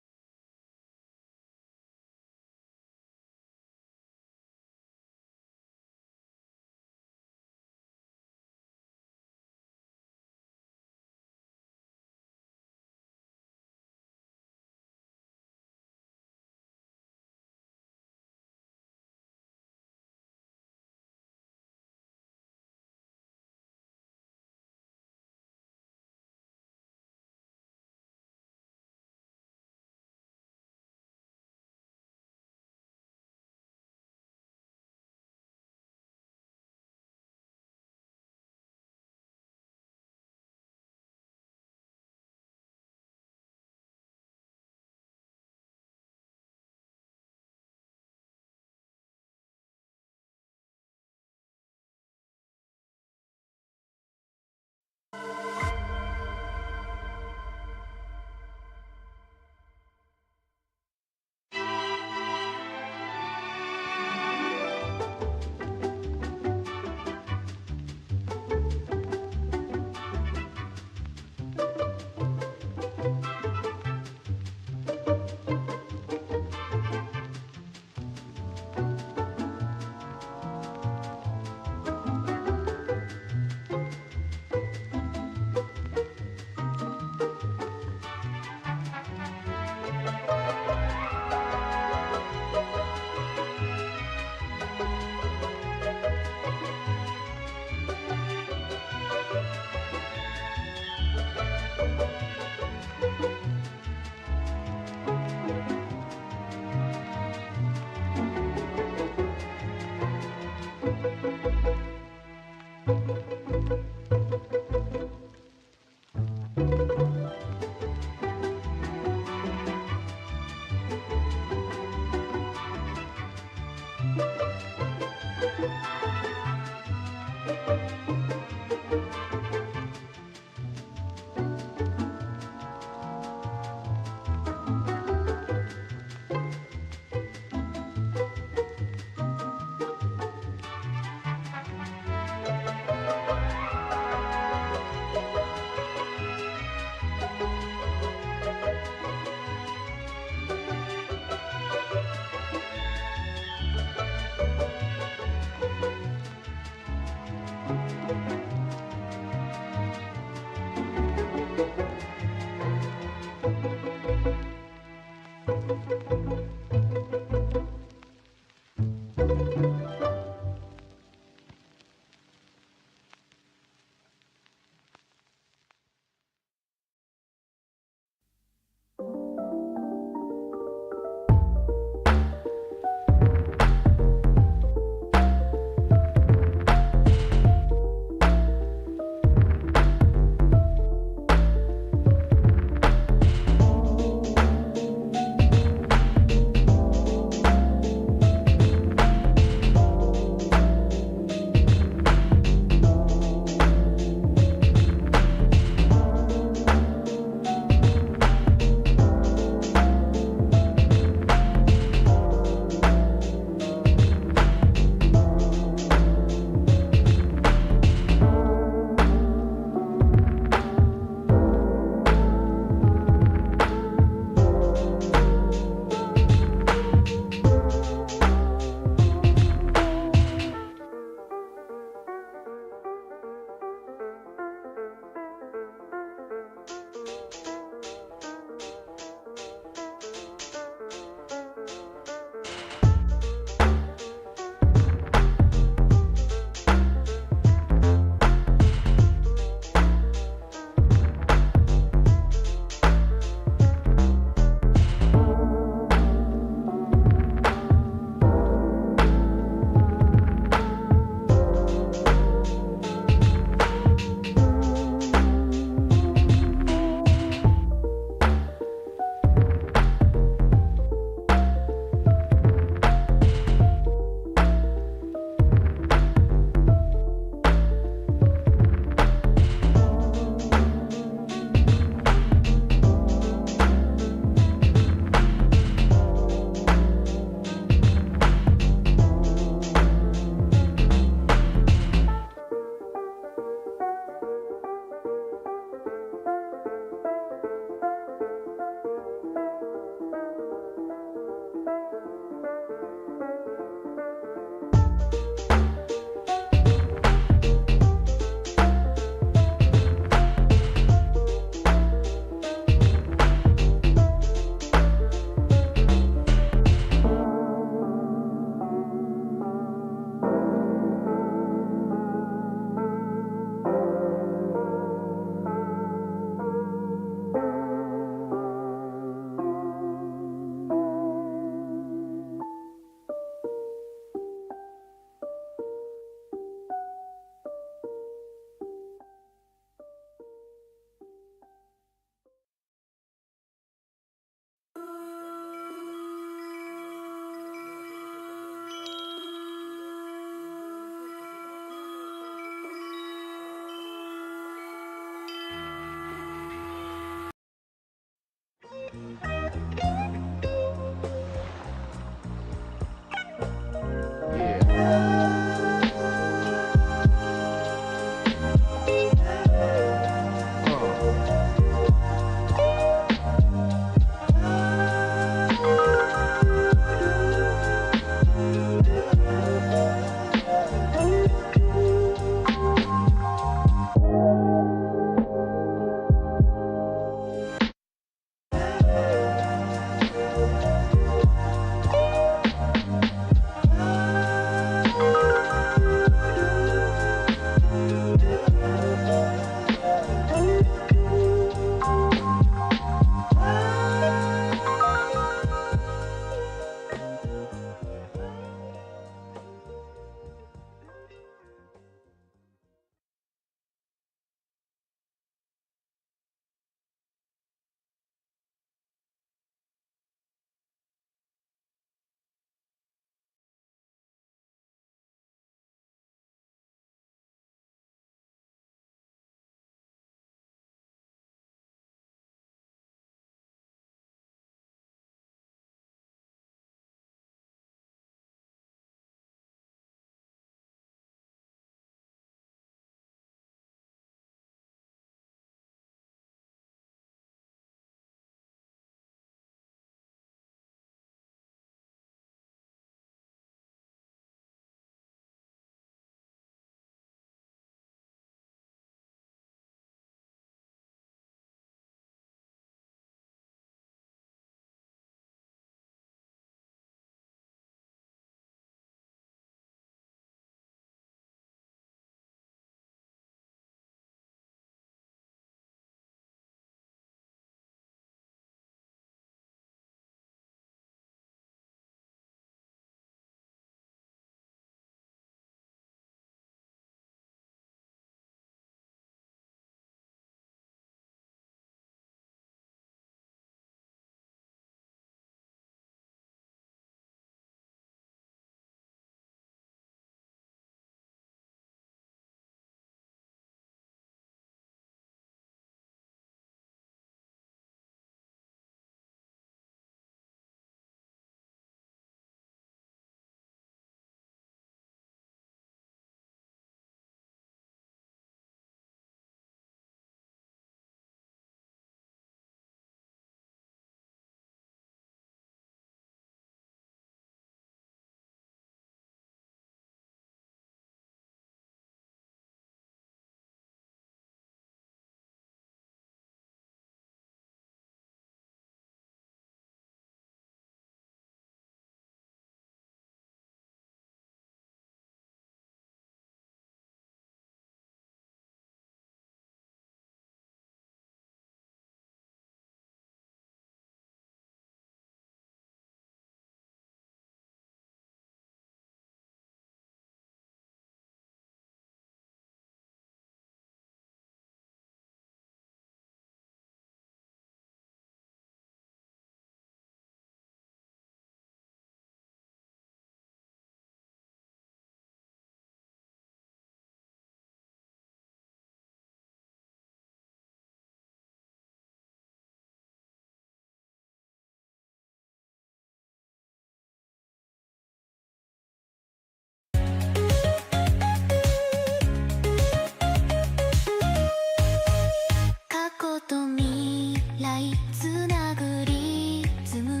歌いつなぐリズム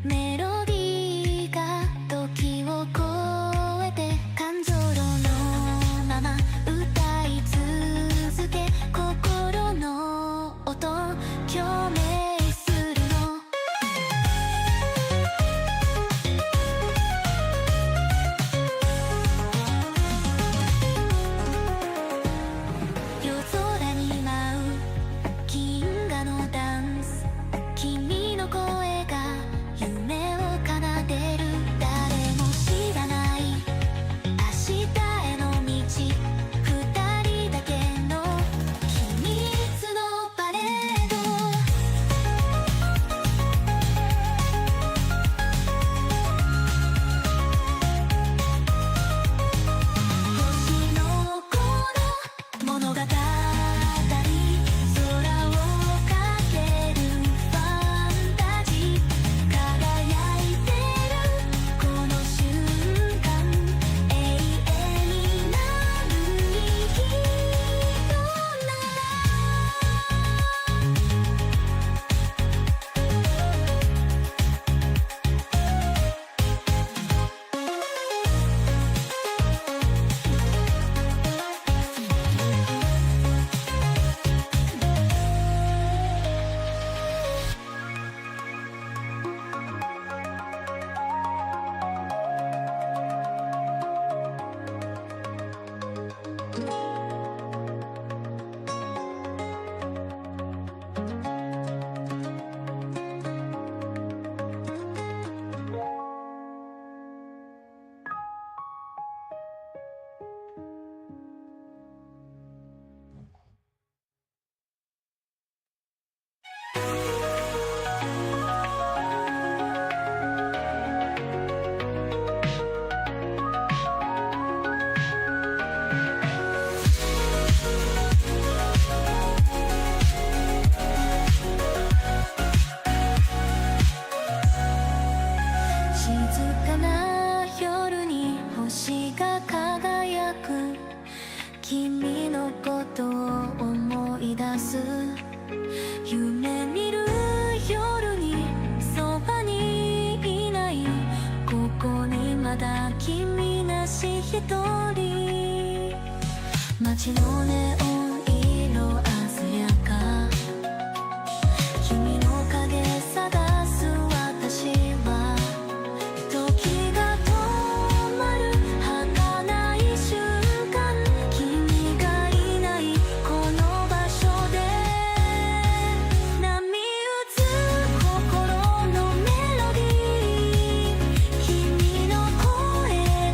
メロディーが時を超えて感情のまま歌い続け心の音共鳴するの夜空に舞う銀河のダンス君の声が夢を奏でる誰も知らない明日への道二人だけの秘密のパレード星の子の物語空をかけるファンタジー輝いてるこの瞬間永遠になる人な静かな夜に星が輝く君のことを思い出す夢見る夜にそばにいないここにまだ君なし一人街のネオン色鮮やか君の影探す私は時が止まる儚い瞬間君がいないこの場所で波打つ心のメロディー君の声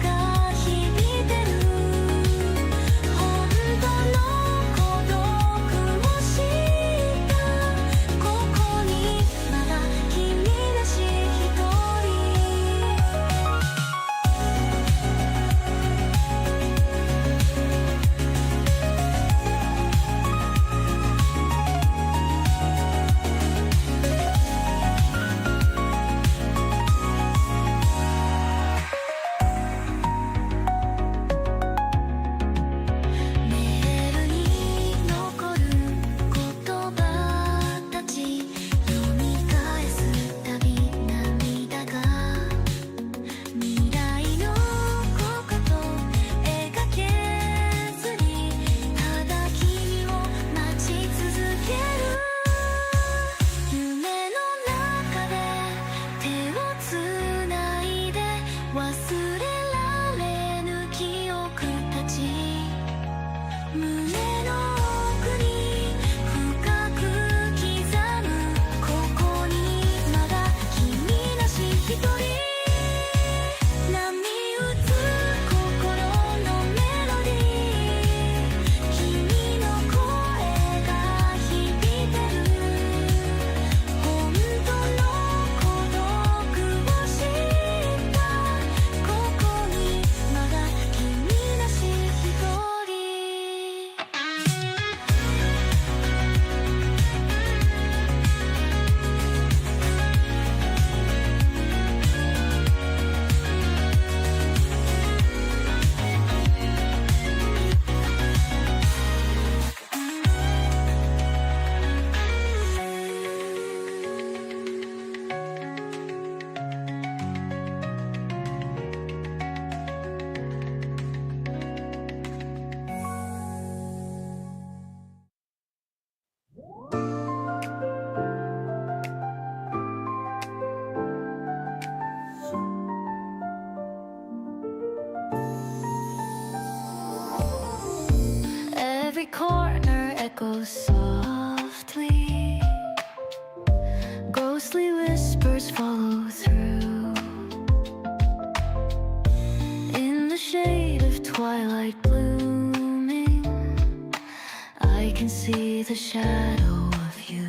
が響いてる本当の softly. Ghostly whispers follow through. In the shade of twilight blooming, I can see the shadow of you.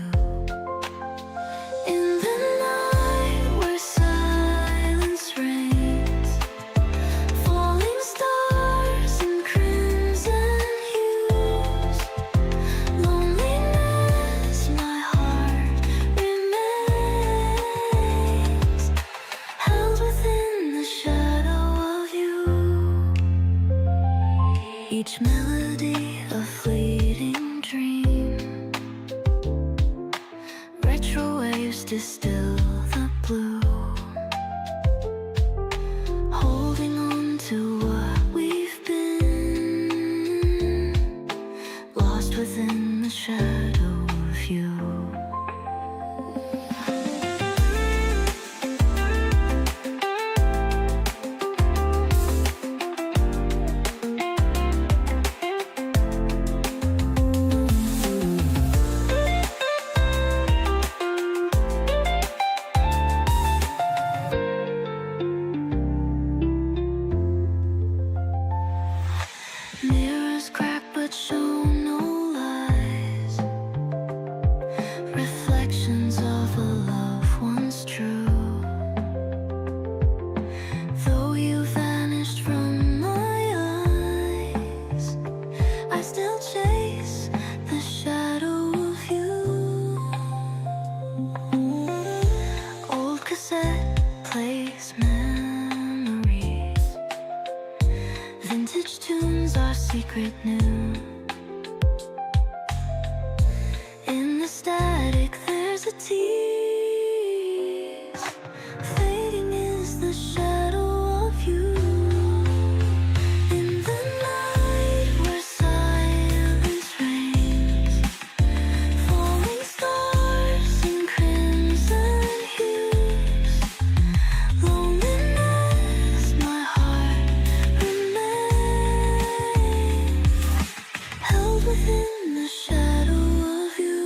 In the night where silence reigns, falling stars in crimson hues, loneliness, my heart remains held within the shadow of you. Each melody a fleeting dream, retro waves distill the blue, holding on to what we've been, lost within the shadow of you. Mirrors crack but show no lies, reflections of a love once true. Though you vanished from my eyes, I still chase the shadow of you. Old cassette plays memories, vintage tunes are secret new. In the static there's a tease, fading is the shadow of you. In the night where silence reigns, falling stars in crimson hues, loneliness, my heart remains held within the shadow of you.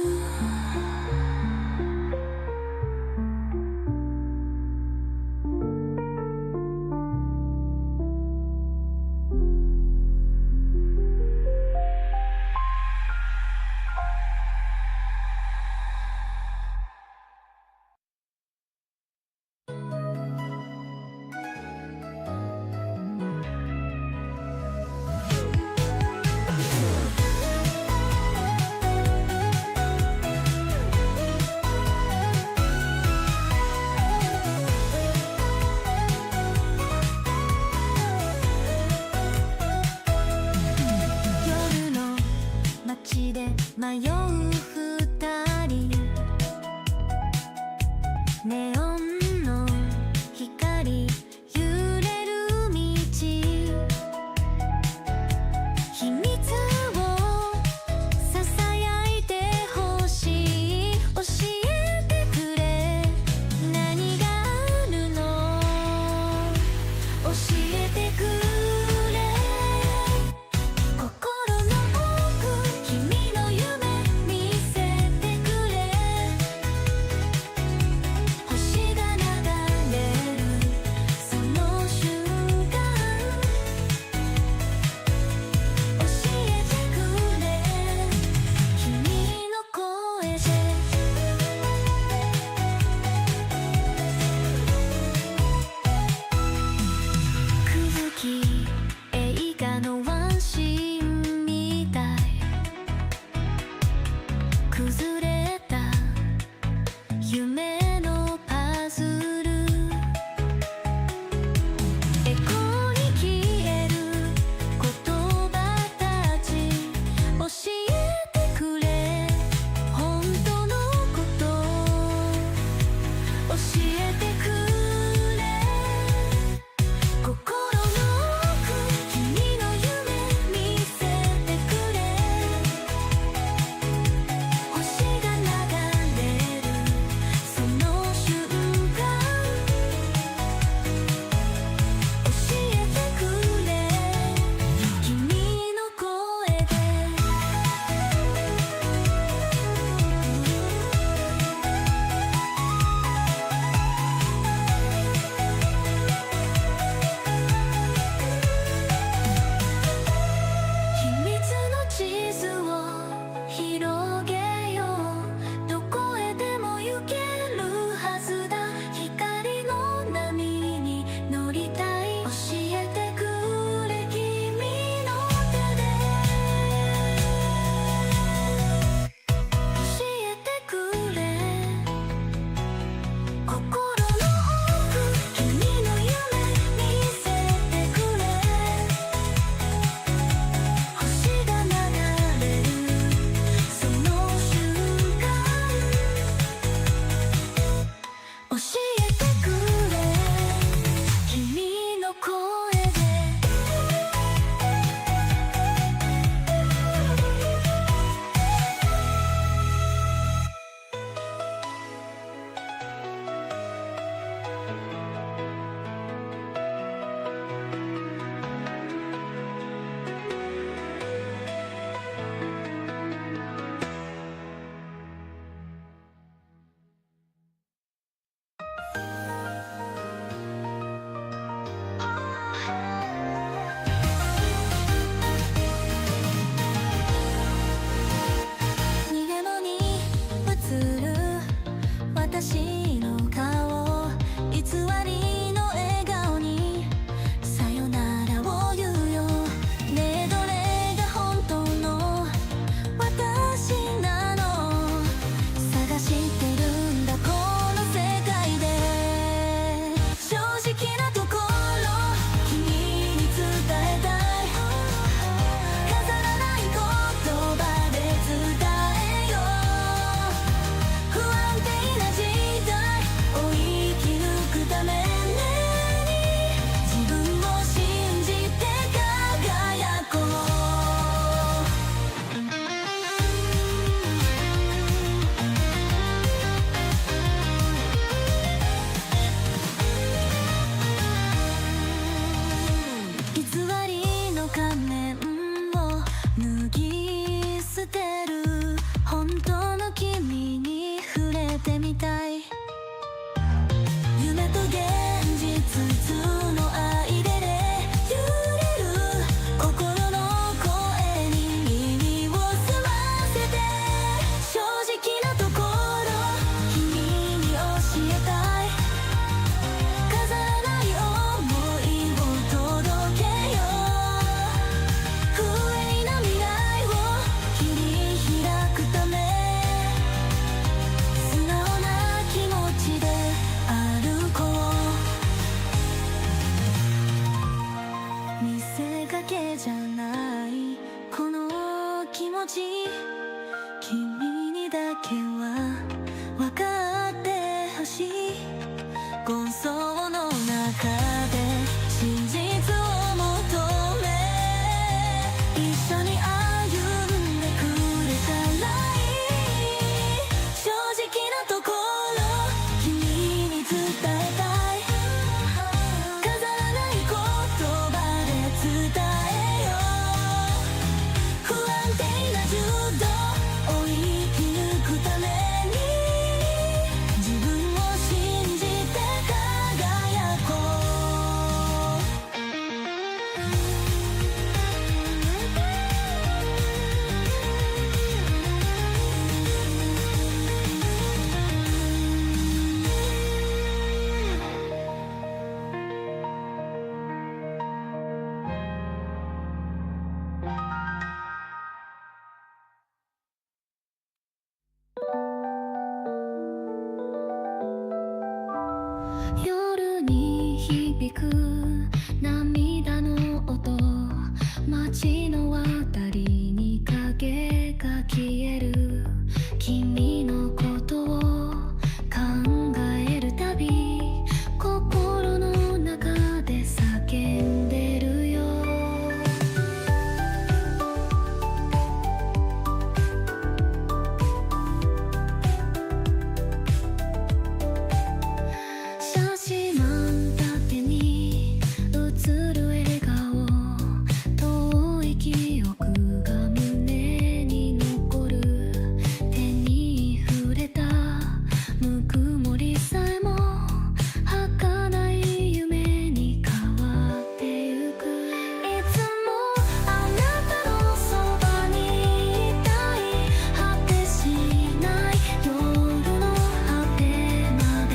昔の顔偽りの笑顔にさよならを言うよねえどれが本当の私なの探してるんだこの世界で正直なところ君に伝えたい飾らない言葉で伝えよう不安定な時代を生き抜くために自分を信じて輝こう偽りの仮面を脱ぎ捨てる本当の君に触れてみたい夢と現実の間で揺れる心の声に耳を澄ませて正直なところ君に教えたい飾らない想いを届けよう不永な未来を切り開くため素直な気持ちで歩こう見せかけじゃないこの気持ち君にだけは分かってほしい幻想の中で真実を求め一緒に歩んでくれたらいい正直なところ君に伝えたい飾らない言葉で伝えよう不安定な柔道を生き抜くために自分を信じて輝こう夜に響く涙の音街の渡りに影が消える君のことを考えるたび心の中で叫んでるよ写真満縦に映る笑顔遠い記憶が胸に残る手に触れたぬくもりさえも儚い夢に変わってゆくいつもあなたのそばにいたい果てしない夜の果てまで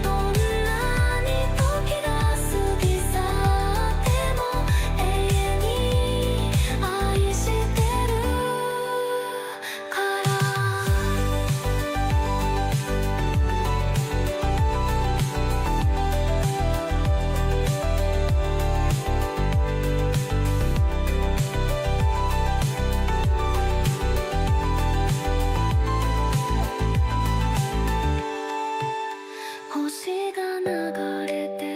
どんなに時が過ぎ去っても永遠に愛してるから星が流れて